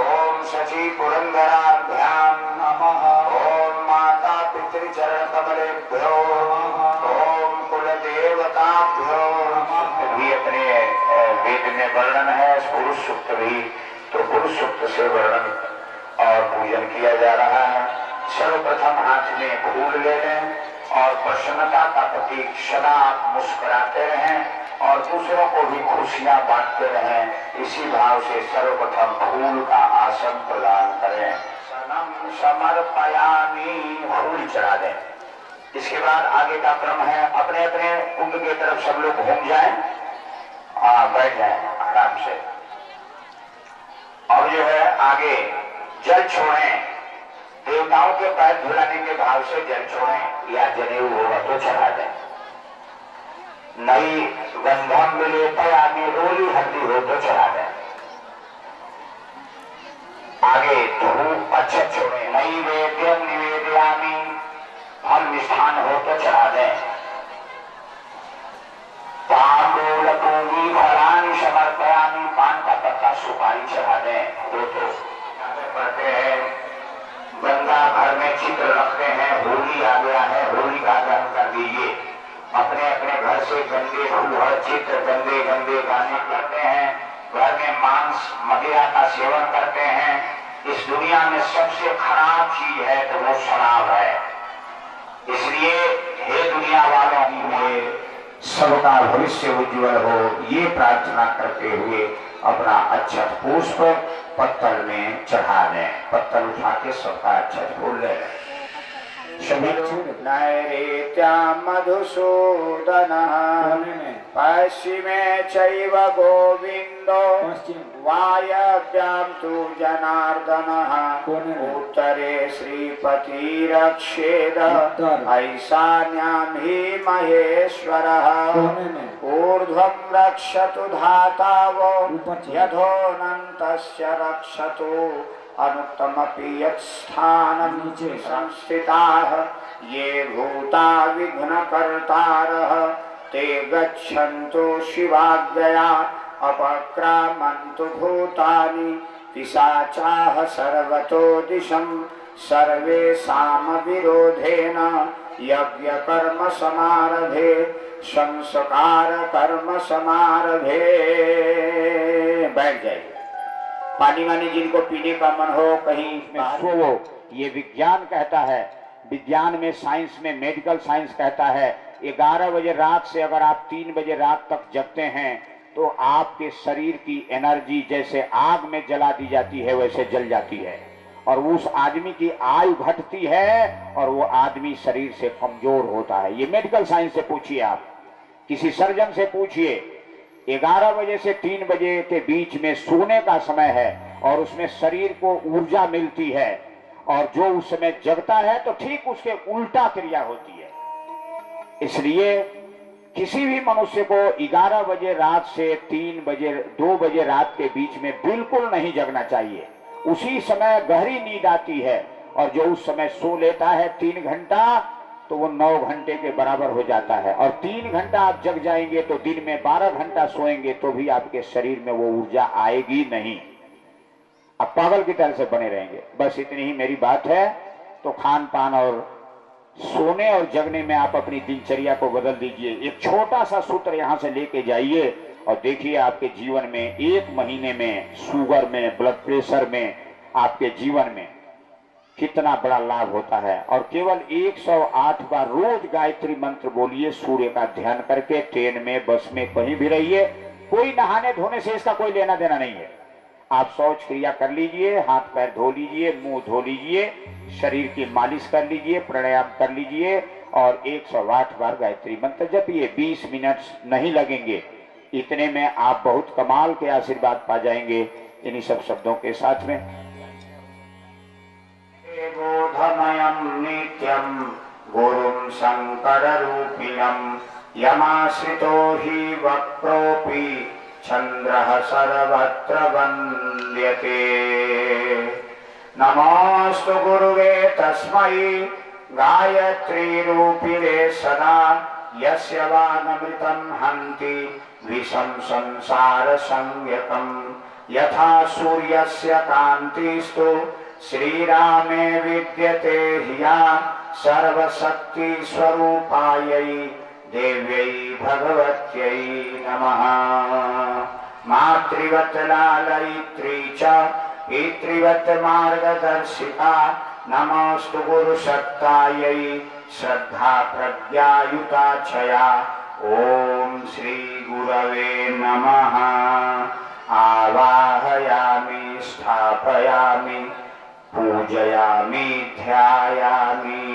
ओम शची पुरंदराभ्याम नमः। ओम माता पितृचरण कमलेभ्यो। ओम कुल देवताभ्यो। भी अपने वेद में वर्णन है पुरुष सूक्त भी, तो पुरुष सूक्त से वर्णन और पूजन किया जा रहा है। सर्वप्रथम हाथ में फूल ले लें और प्रसन्नता का प्रतीक सदा मुस्कुराते रहें और दूसरों को भी खुशियां बांटते रहें। इसी भाव से सर्वप्रथम फूल का आसन प्रदान करें। सनम समर्पयामि, फूल चढ़ा दें। इसके बाद आगे का क्रम है, अपने अपने कुंड की तरफ सब लोग घूम जाएं, बैठ जाएं आराम से। और जो है आगे जल छोड़ें। देवताओं के पैर धुलाने के भाव से जल छोड़ें या जनेऊ होगा तो चढ़ा दें। नई गंधम मिले आदमी रोली हल्दी हो तो चढ़ा दें। आगे धूप अच्छे छोड़ें। नई वेद्यम निवेदयामि, फल मिष्ठान हो तो चढ़ा दें। तांबूल पूरी फलानि समर्पयामि, पान का पत्ता सुपारी चढ़ा दें। तो पढ़ते हैं गंगा घर में चित्र रखते हैं, होली आ गया है, होली का ग्रहण कर दीजिए। अपने अपने घर से गंदे फूहड़ चित्र गंदे गंदे गाने करते हैं, घर में मांस मदिरा का सेवन करते हैं। इस दुनिया में सबसे खराब चीज है तो वो शराब है। इसलिए हे दुनिया वालों में सबका भविष्य उज्जवल हो, ये प्रार्थना करते हुए अपना अक्षत पुष्प पत्तल में चढ़ा दें। पत्तल उठा के सबका अक्षत फूल ले लें। नैरेत्या मधुसूदनः पश्चिमे चैव गोविन्दो वायव्यां तु जनार्दनः उत्तरे श्रीपतिरक्षेद ऐशान्यां हि महेश्वरः ऊर्ध्वं रक्षतु धातावो यथोऽनन्तस्य रक्षतु अनुत्तमपि यत्स्थानं संस्थिताः ये भूता विघ्नकर्तारः ते गच्छन्तु शिवाज्ञया अपक्रामन्तु भूतानि पिशाचाः सर्वतो दिशं सर्वेषां विरोधेन यज्ञकर्म समारभे संस्कार कर्म समारभे। बैठ जाइए। पानी वानी जिनको पीने का मन हो कहीं इसमें सोवो। ये विज्ञान कहता है, विज्ञान में साइंस में मेडिकल साइंस कहता है 11 बजे रात से अगर आप 3 बजे रात तक जगते हैं तो आपके शरीर की एनर्जी जैसे आग में जला दी जाती है वैसे जल जाती है और उस आदमी की आयु घटती है और वो आदमी शरीर से कमजोर होता है। ये मेडिकल साइंस से पूछिए, आप किसी सर्जन से पूछिए। 11 बजे से 3 बजे के बीच में सोने का समय है और उसमें शरीर को ऊर्जा मिलती है और जो उस समय जगता है तो ठीक उसके उल्टा क्रिया होती है। इसलिए किसी भी मनुष्य को 11 बजे रात से 3 बजे 2 बजे रात के बीच में बिल्कुल नहीं जगना चाहिए। उसी समय गहरी नींद आती है और जो उस समय सो लेता है 3 घंटा तो वो 9 घंटे के बराबर हो जाता है। और 3 घंटा आप जग जाएंगे तो दिन में 12 घंटा सोएंगे तो भी आपके शरीर में वो ऊर्जा आएगी नहीं, आप पागल की तरह से बने रहेंगे। बस इतनी ही मेरी बात है। तो खान पान और सोने और जगने में आप अपनी दिनचर्या को बदल दीजिए। एक छोटा सा सूत्र यहां से लेके जाइए और देखिए आपके जीवन में 1 महीने में शुगर में, ब्लड प्रेशर में, आपके जीवन में कितना बड़ा लाभ होता है। और केवल 108 बार रोज गायत्री मंत्र बोलिए सूर्य का ध्यान करके। ट्रेन में, बस में, कहीं भी रहिए, कोई नहाने धोने से इसका कोई लेना देना नहीं है। आप शौच क्रिया कर लीजिए, हाथ पैर धो लीजिए, मुंह धो लीजिए, शरीर की मालिश कर लीजिए, प्राणायाम कर लीजिए और 108 बार गायत्री मंत्र जपिए। 20 मिनट नहीं लगेंगे, इतने में आप बहुत कमाल के आशीर्वाद पा जाएंगे। इन्हीं सब शब्दों के साथ में बोधमयं नित्यं गुरुं शंकर रूपिणं यमाश्रितो हि वक्रोऽपि चंद्रः सर्वत्र वन्द्यते। नमोऽस्तु गुरुवे तस्मै गायत्री रूपिणे सदा यस्य वागमृतं हन्ति विषं संसार संज्ञकम्। यथा सूर्यस्य कान्तिस्तु श्रीरामे विद्यते ह्या सर्वशक्ति स्वरूपायै देव्यै भगवत्यै नमः। मातृवत् लालयित्री च पितृवत् मार्गदर्शिका नमोऽस्तु गुरुसत्तायै श्रद्धा प्रज्ञायुता छया। ओम श्री गुरवे नमः। आवाहयामि स्थापयामि पूजयामि ध्यायामि।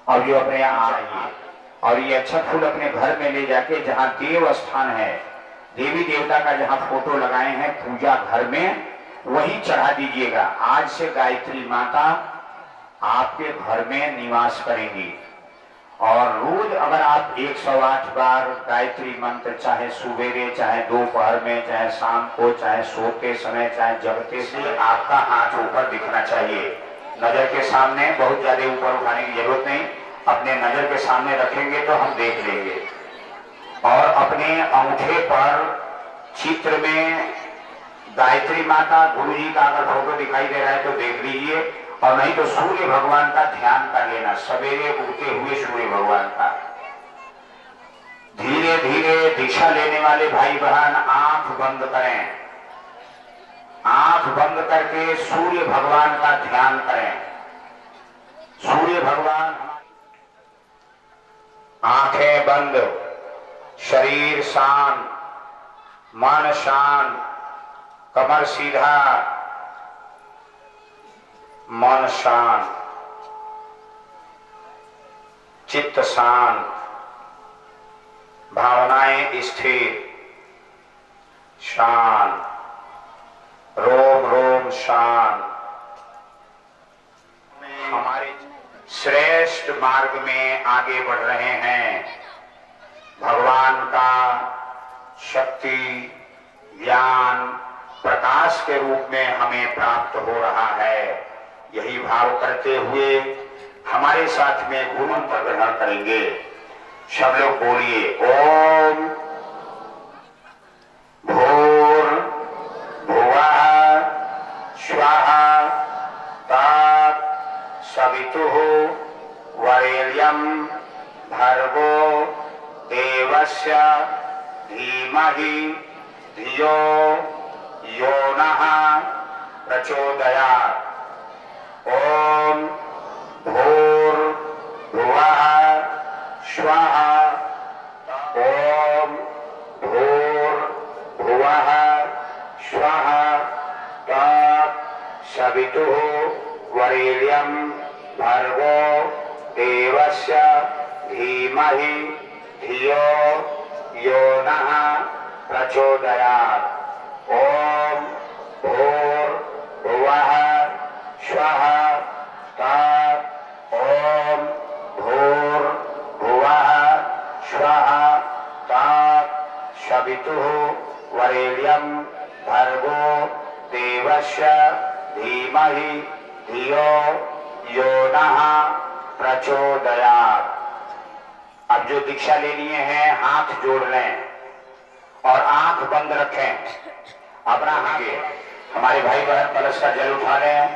अब जो अपने यहाँ चाहिए और ये अच्छा फूल अपने घर में ले जाके जहाँ देव स्थान है, देवी देवता का जहाँ फोटो लगाए हैं पूजा घर में, वहीं चढ़ा दीजिएगा। आज से गायत्री माता आपके घर में निवास करेंगी और रोज अगर आप 108 बार गायत्री मंत्र, चाहे सुबेरे, चाहे दोपहर में, चाहे शाम को, चाहे सोते समय, चाहे जगते से, आपका हाथ ऊपर दिखना चाहिए। नजर के सामने, बहुत ज्यादा ऊपर उठाने की जरूरत नहीं, अपने नजर के सामने रखेंगे तो हम देख लेंगे। और अपने अंगूठे पर चित्र में गायत्री माता, गुरु जी का अगर फोटो दिखाई दे रहा है तो देख लीजिए, और नहीं तो सूर्य भगवान का ध्यान कर लेना, सवेरे उगते हुए सूर्य भगवान का। धीरे धीरे दीक्षा लेने वाले भाई बहन आंख बंद करें, आंख बंद करके सूर्य भगवान का ध्यान करें। सूर्य भगवान, आंखें बंद, शरीर शांत, मन शांत, कमर सीधा, मन शांत, चित्त शांत, भावनाएं स्थिर, शांत, रोम रोम शांत। हमारे श्रेष्ठ मार्ग में आगे बढ़ रहे हैं। भगवान का शक्ति, ज्ञान, प्रकाश के रूप में हमें प्राप्त हो रहा है। यही भाव करते हुए हमारे साथ में गुरु मंत्र ग्रहण करेंगे। सब लोग बोलिए ओम भूर भुवः स्वः तत् सवितुः वरेण्यं भर्गो देवस्य धीमहि धियो यो नः प्रचोदयात्। ओम भूर भुवः स्वः ओम भूर भुवः स्वः तत् सवितुः वरेण्यं भर्गो देवस्य धीमहि धियो यो नः प्रचोदयात्। ओम भूर भुवः स्वः तत् ओम भूर भुवः सवितुः वरेण्यं भर्गो देवस्य धीमहि धियो यो नः प्रचोदयात्। अब जो दीक्षा ले लिए हैं हाथ जोड़ लें और आंख बंद रखें। अपना हाथ हमारे भाई बहन कलश का जल उठा लें,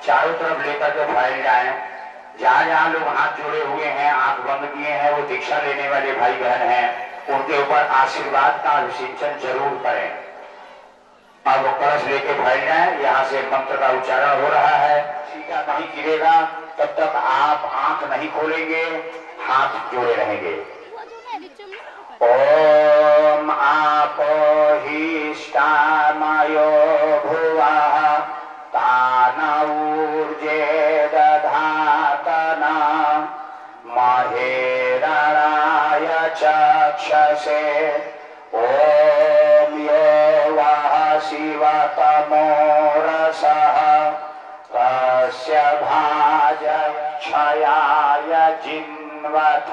चारों तरफ लेकर के फैल जाएं। जहां जहां लोग हाथ जोड़े हुए हैं, आंख बंद किए हैं, वो दीक्षा लेने वाले भाई बहन हैं, उनके ऊपर आशीर्वाद का अभिषेचन जरूर करें। अब वो कलश लेके फैल जाए। यहाँ से मंत्र का उच्चारण हो रहा है। सीधा नहीं गिरेगा तब तक आप आंख नहीं खोलेंगे, हाथ जोड़े रहेंगे। ओम आपोहि स्थामयो भुवः तान ऊर्जे दधातना महेरणाय चक्षसे ओम यो वः शिवतमो रसः तस्य भाजय क्षयाय जिन्वथ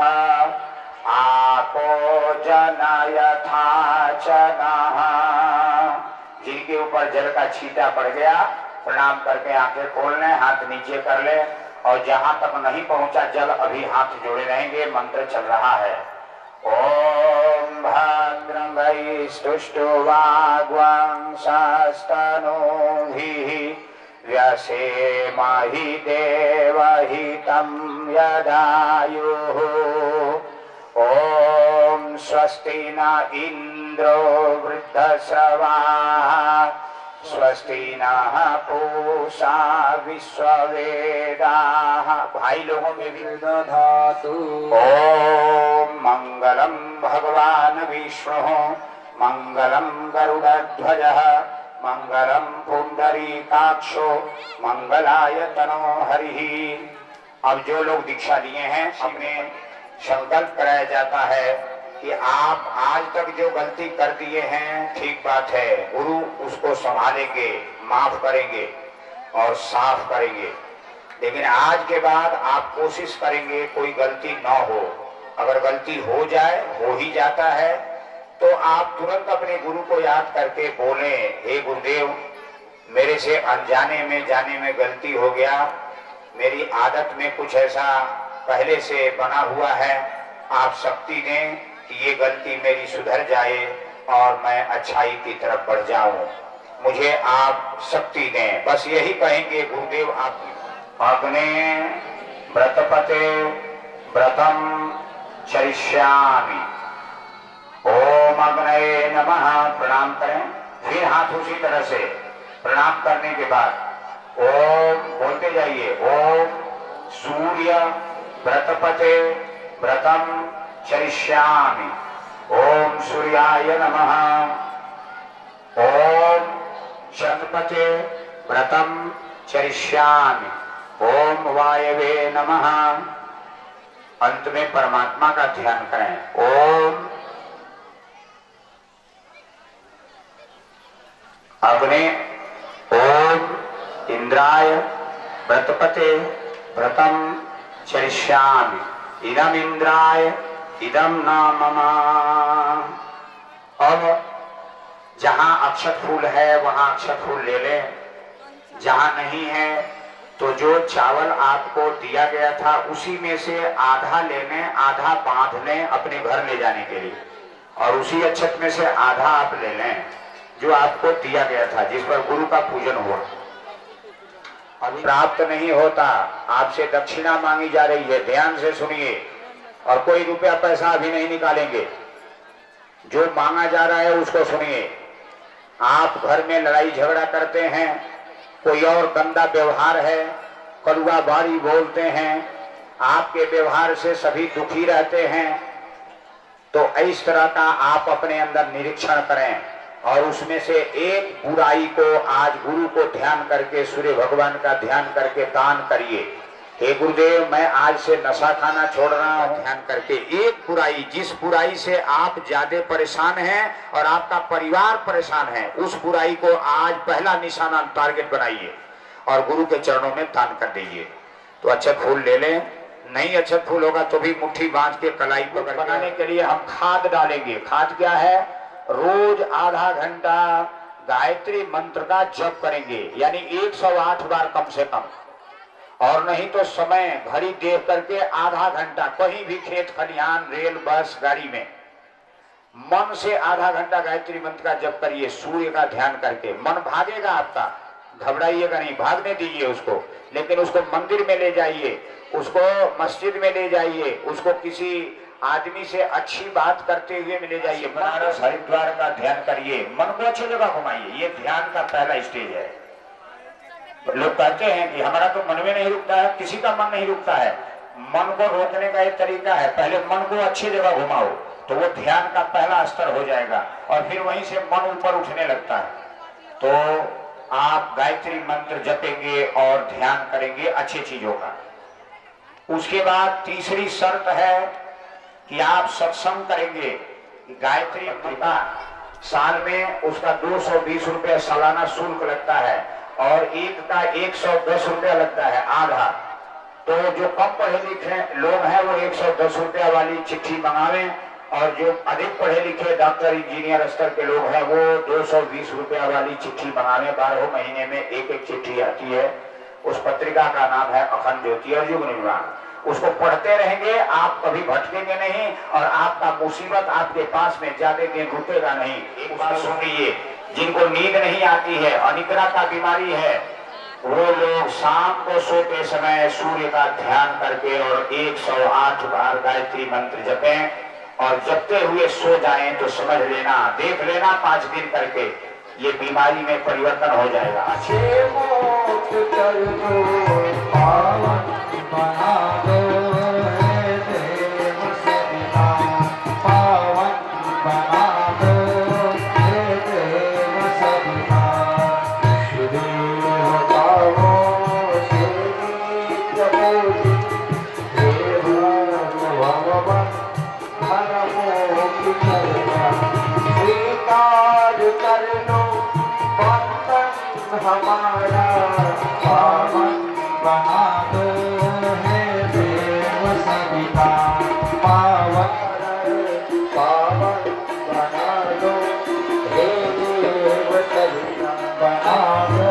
आपो जनयथा चनः। जिनके ऊपर जल का छींटा पड़ गया प्रणाम करके आंखें खोल लें, हाथ नीचे कर ले और जहां तक नहीं पहुंचा जल अभी हाथ जोड़े रहेंगे। मंत्र चल रहा है। ओम भद्रं वैस्तुष्टुवाग्वंशस्तनूभिः व्यसेमहि देवहितं यदायुः। ओम स्वस्ति न इंद्रो वृद्धश्रवाः स्वस्ति नः पूषा विश्ववेदाः। भाई लोगों में भी दधातु। ओम मंगलम भगवान विष्णु मंगलम गरुड़ध्वजः मंगलम पुंडरीकाक्षो मंगलाय तनो हरिः। अब जो लोग दीक्षा लिए हैं उन्हें संकल्प कराया जाता है कि आप आज तक जो गलती कर दिए हैं ठीक बात है, गुरु उसको संभालेंगे, माफ करेंगे और साफ करेंगे। लेकिन आज के बाद आप कोशिश करेंगे कोई गलती ना हो। अगर गलती हो जाए, हो ही जाता है, तो आप तुरंत अपने गुरु को याद करके बोले, हे गुरुदेव मेरे से अनजाने में जाने में गलती हो गया, मेरी आदत में कुछ ऐसा पहले से बना हुआ है, आप शक्ति दें कि ये गलती मेरी सुधर जाए और मैं अच्छाई की तरफ बढ़ जाऊं, मुझे आप शक्ति दें। बस यही कहेंगे गुरुदेव आप। अग्ने व्रतपते व्रतम चरिष्यामि। ओम अग्नये नमः। प्रणाम करें, फिर हाथ उसी तरह से प्रणाम करने के बाद ओम बोलते जाइए। ओम सूर्य व्रतपते व्रतम चरिष्यामि। ओम सूर्याय नमः। ओम शतपते व्रतम चरिष्यामि। ओम वायवे नमः। अंत में परमात्मा का ध्यान करें। ओम अग्नि ओम इंद्राय व्रतपते व्रतम चरिष्यामि। इदम इंद्राय इदम न मम। अब जहां अक्षत फूल है वहां अक्षत फूल ले लें, जहां नहीं है तो जो चावल आपको दिया गया था उसी में से आधा ले लें, आधा बांध लें अपने घर ले जाने के लिए, और उसी अक्षत में से आधा आप ले लें जो आपको दिया गया था, जिस पर गुरु का पूजन हुआ। अभी प्राप्त नहीं होता, आपसे दक्षिणा मांगी जा रही है, ध्यान से सुनिए, और कोई रुपया पैसा अभी नहीं निकालेंगे। जो मांगा जा रहा है उसको सुनिए। आप घर में लड़ाई झगड़ा करते हैं, कोई और गंदा व्यवहार है, कड़वा बारी बोलते हैं, आपके व्यवहार से सभी दुखी रहते हैं, तो इस तरह का आप अपने अंदर निरीक्षण करें और उसमें से एक बुराई को आज गुरु को ध्यान करके, सूर्य भगवान का ध्यान करके दान करिए। हे गुरुदेव मैं आज से नशा खाना छोड़ रहा हूँ, ध्यान करके एक बुराई, जिस बुराई से आप ज्यादा परेशान हैं और आपका परिवार परेशान है, उस बुराई को आज पहला निशाना टारगेट बनाइए और गुरु के चरणों में दान कर दीजिए। तो अक्षत फूल ले लें, नहीं अक्षत फूल होगा तो भी मुट्ठी बांध के कलाई पकड़। बनाने के लिए हम खाद डालेंगे। खाद क्या है? रोज आधा घंटा गायत्री मंत्र का जप करेंगे, यानी 108 बार कम से कम। और नहीं तो समय घड़ी देख करके आधा घंटा कहीं भी खेत खलिहान रेल बस गाड़ी में मन से आधा घंटा गायत्री मंत्र का जप करिए, सूर्य का ध्यान करके। मन भागेगा आपका, घबराइएगा नहीं, भागने दीजिए उसको, लेकिन उसको मंदिर में ले जाइए, उसको मस्जिद में ले जाइए, उसको किसी आदमी से अच्छी बात करते हुए मिले जाइए, बनारस हरिद्वार का ध्यान करिए, मन को अच्छी जगह घुमाइए। ये ध्यान का पहला स्टेज है। लोग कहते हैं कि हमारा तो मन में नहीं रुकता है, किसी का मन नहीं रुकता है। मन को रोकने का एक तरीका है, पहले मन को अच्छी जगह घुमाओ, तो वो ध्यान का पहला स्तर हो जाएगा और फिर वहीं से मन ऊपर उठने लगता है। तो आप गायत्री मंत्र जपेंगे और ध्यान करेंगे अच्छी चीजों का। उसके बाद तीसरी शर्त है कि आप सत्संग करेंगे। गायत्री का साल में उसका 220 रुपया सालाना शुल्क लगता है और एक का 110 रुपया लगता है आधा। तो जो कम पढ़े लिखे लोग हैं वो 110 रुपया वाली चिट्ठी मंगावे, और जो अधिक पढ़े लिखे डॉक्टर इंजीनियर स्तर के लोग हैं वो 220 रुपया वाली चिट्ठी मंगावे। 12 महीने में एक एक चिट्ठी आती है। उस पत्रिका का नाम है अखंड ज्योति और युग निर्माण। उसको पढ़ते रहेंगे, आप कभी भटकेंगे नहीं और आपका मुसीबत आपके पास में ज्यादा दिन रुकेगा नहीं। एक बात सुनिए, जिनको नींद नहीं आती है, अनिद्रा का बीमारी है, वो लोग शाम को सोते समय सूर्य का ध्यान करके और 108 बार गायत्री मंत्र जपें और जपते हुए सो जाएं तो समझ लेना, देख लेना 5 दिन करके ये बीमारी में परिवर्तन हो जाएगा। अच्छे मोक्ष कर दो, पावन बना दो, हे देव सविता, पावन बना दो, हे देव सविता। देव गावो श्री जगोजी, देव भगवान धर्मों करना, स्वीकार कर लो हमारा, पावन बना दो, हे देव सविता, पावन पावन बना दो, हे देव सविता, बना दो,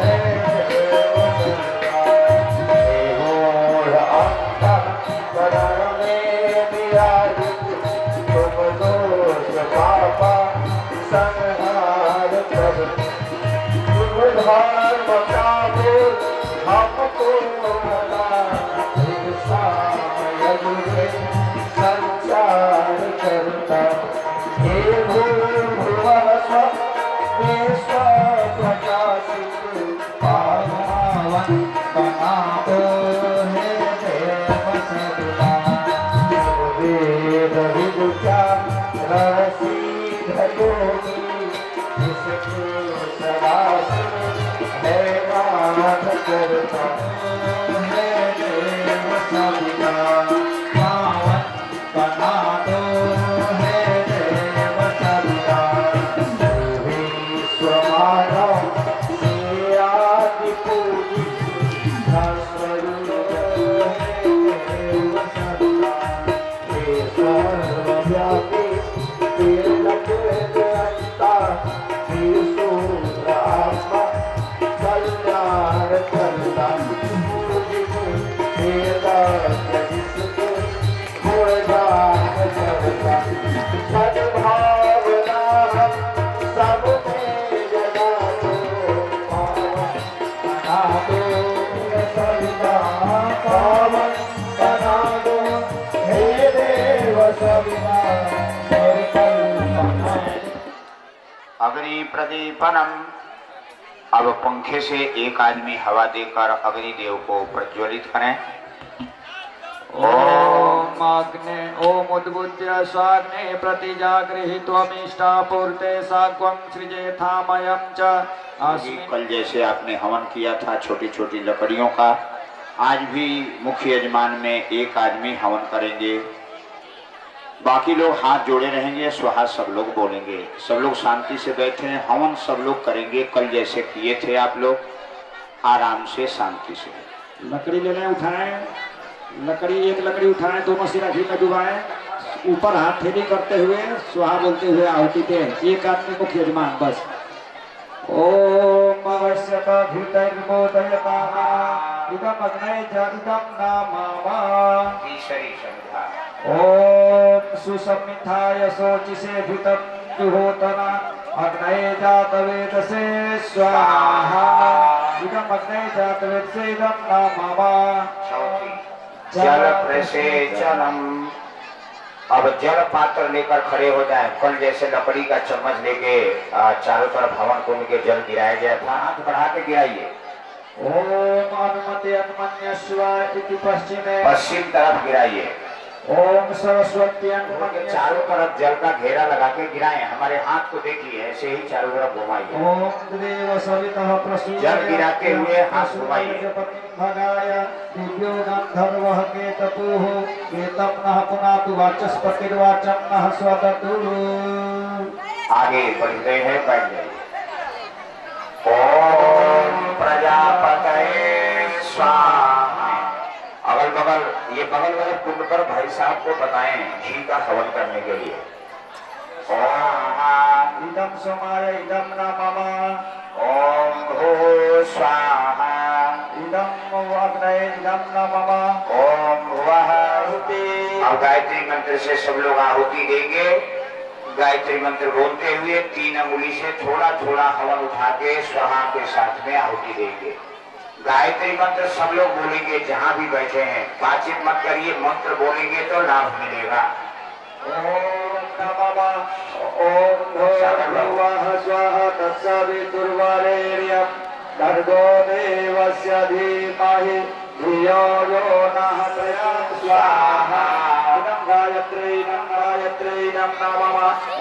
हे देव सविता। हे मोर अंतःकरण में विराजित, तुम दोष पापा संहार कर, धर्म का बोल हमको भला, संचार करता। हे भूभुवः विश्व प्रकाशित, पावन बना दो, हे देव सविता। वेद विचार रसीद योगी, जिसके सदा है मान करता, हे देव सविता, पावन बना दो, हे देव सविता। विश्व मानव से आदि पूजी, स्वरूप हे देव सविता। हे सर्वव्यापी तिलक अंता, आत्मा कल्याण करता, गुणगान करता। सद्भावना सब में जगा दो, पावन बना दो, सविता, पावन बना दो, हे देव सविता। अग्नि प्रदीपनम। अब पंखे से एक आदमी हवा देकर अग्निदेव को प्रज्वलित करें। ओम अग्ने ओम उद्बुद्ध्य स्वाग्ने प्रतिजागृहीत्वमिष्टा पूर्ते साग्वं सृजेथामयं च अस्मिन्। कल जैसे आपने हवन किया था छोटी छोटी लकड़ियों का, आज भी मुख्य यजमान में एक आदमी हवन करेंगे। बाकी लोग हाथ जोड़े रहेंगे, स्वाहा सब लोग बोलेंगे। सब लोग शांति से बैठे हैं, हवन सब लोग करेंगे कल जैसे किए थे आप लोग, आराम से शांति से। लकड़ी ले लें, उठाएं, लकड़ी एक लकड़ी उठाएं, दोनों सिरा घी में डुबाएं, ऊपर हाथ ठेली करते हुए स्वाहा बोलते हुए आहुति पे एक आदमी को यजमान बस। ओम अवश्यकधितैर्बोधयता इदम् अग्नये च इदं नामा तीसरी संध्या। ओम सुसमिथाय शोचिषे भूतं जुहोतना अग्नये जातवेदसे स्वाहा इदम् अग्नये जातवेदसे इदं नामा। चौथी जल प्रसेचनम। अब जल पात्र लेकर खड़े हो जाए, कल जैसे लकड़ी का चम्मच लेके चारों तरफ हवन कुंड के जल गिराया गया था, हाथ बढ़ा के गिराइए। ओम अनुमति अनुमन्यस्व इति पश्चिमे पश्चिम तरफ गिराइए। ओम सरस्वती उनके चारों तरफ जल का घेरा लगा के गिराएं। हमारे हाथ को देखिए, ऐसे ही चारों तरफ घुमाइए। ओम देव सवितः प्रसूय जल गिराते हुए हाथ घुमाइए। भगाय दिव्यो गंधर्वः केतुः केतं नः पुनातु वाचस्पतिर्वाचं नः स्वदतुः। आगे बढ़ते हैं, बैठ जाइए। ओम प्रजापतये स्वाहा। अगल बगल ये बगल वाले कुंड पर भाई साहब को बताएं घी का हवन करने के लिए। ओम इदं सोमाय इदं न मम ओम भू स्वाहा इदं अग्नये इदं न मम। ओम भुवः। अब गायत्री मंत्र से सब लोग आहुति देंगे। गायत्री मंत्र बोलते हुए 3 अंगुली से थोड़ा थोड़ा हवन उठा के स्वाहा के साथ में आहुति देंगे। गायत्री मंत्र सब लोग बोलेंगे, जहाँ भी बैठे हैं बातचीत मत करिए, मंत्र बोलेंगे तो लाभ मिलेगा। ओम नमः ओम भूर्भुवः स्वः तत्सवितुर्वरेण्यं भर्गो देवस्य धीमहि धियो यो नः प्रचोदयात् स्वाहा। इदं गायत्र्यै नमः।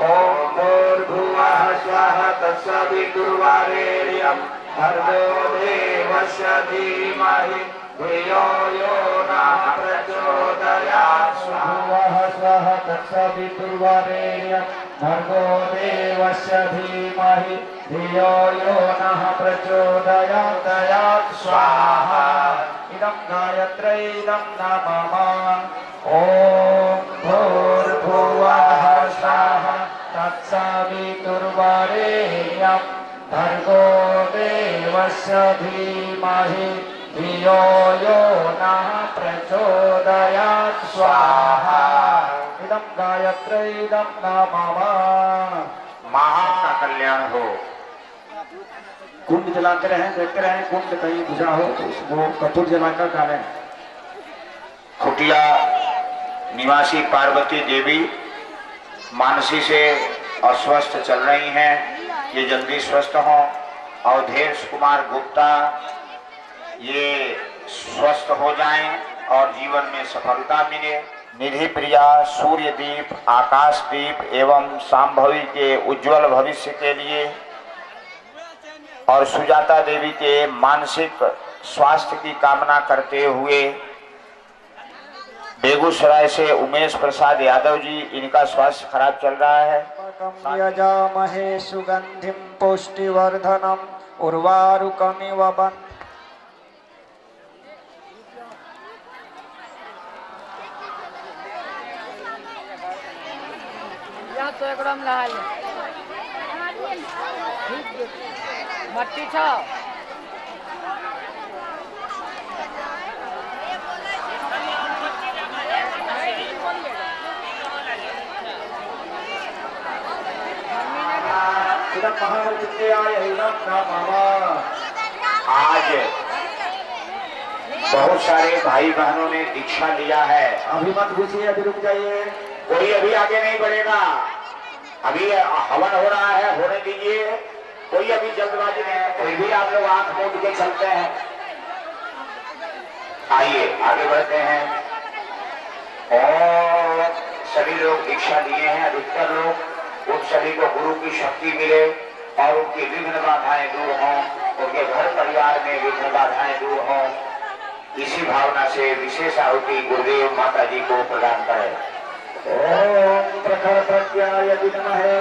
ओम भूर्भुवः स्वः तत्सवितुर्वरेण्यं भर्गो देवस्य धीमहि धियो यो नः प्रचोदयात् स्वाहा। स्वः तत्सवितुर्वरेण्यं भर्गो देवस्य धीमहि धियो यो नः प्रचोदयात् स्वाहा। इदं गायत्र्यै नमः। ओम भूर्भुवः स्वः तत्सवितुर्वरेण्यं भर्गो देवस्य धीमहि धियो यो नः प्रचोदयात् स्वाहा। इदं गायत्र्यै नमः। महा का कल्याण हो। कुंड जलाते रहें, देखते रहें कुंड कहीं बुझा हो तो वो कपूर जलाकर डालें। कुटिया निवासी पार्वती देवी मानसी से अस्वस्थ चल रही हैं, ये जल्दी स्वस्थ हों। अवधेश कुमार गुप्ता ये स्वस्थ हो जाएं और जीवन में सफलता मिले। निधि प्रिया, सूर्यदीप, आकाशदीप एवं सांभवी के उज्जवल भविष्य के लिए और सुजाता देवी के मानसिक स्वास्थ्य की कामना करते हुए बेगूसराय से उमेश प्रसाद यादव जी, इनका स्वास्थ्य खराब चल रहा है। यजामहे सुगंधिं पुष्टिवर्धनम् उर्वारुकमिव बन्धनम्। तो एकदम लहाल मट्टी छ आज बहुत सारे भाई बहनों ने दीक्षा लिया है। अभी मत घुसिए, अभी रुक जाइए। कोई अभी आगे नहीं बढ़ेगा, अभी हवन हो रहा है, होने दीजिए। कोई अभी जल्दबाजी नहीं है, कोई भी आप लोग आंख मूंद के चलते हैं। आइए आगे बढ़ते हैं। और सभी लोग दीक्षा लिए हैं, अधिकतर लोग, उन सभी को गुरु की शक्ति मिले और उनकी विघ्न बाधाएं दूर हों, उनके घर परिवार में विघ्न बाधाएं दूर हों। इसी भावना से विशेष आहुति गुरुदेव माता जी को प्रदान करें। ओम प्रखर प्रज्ञाय विद्महे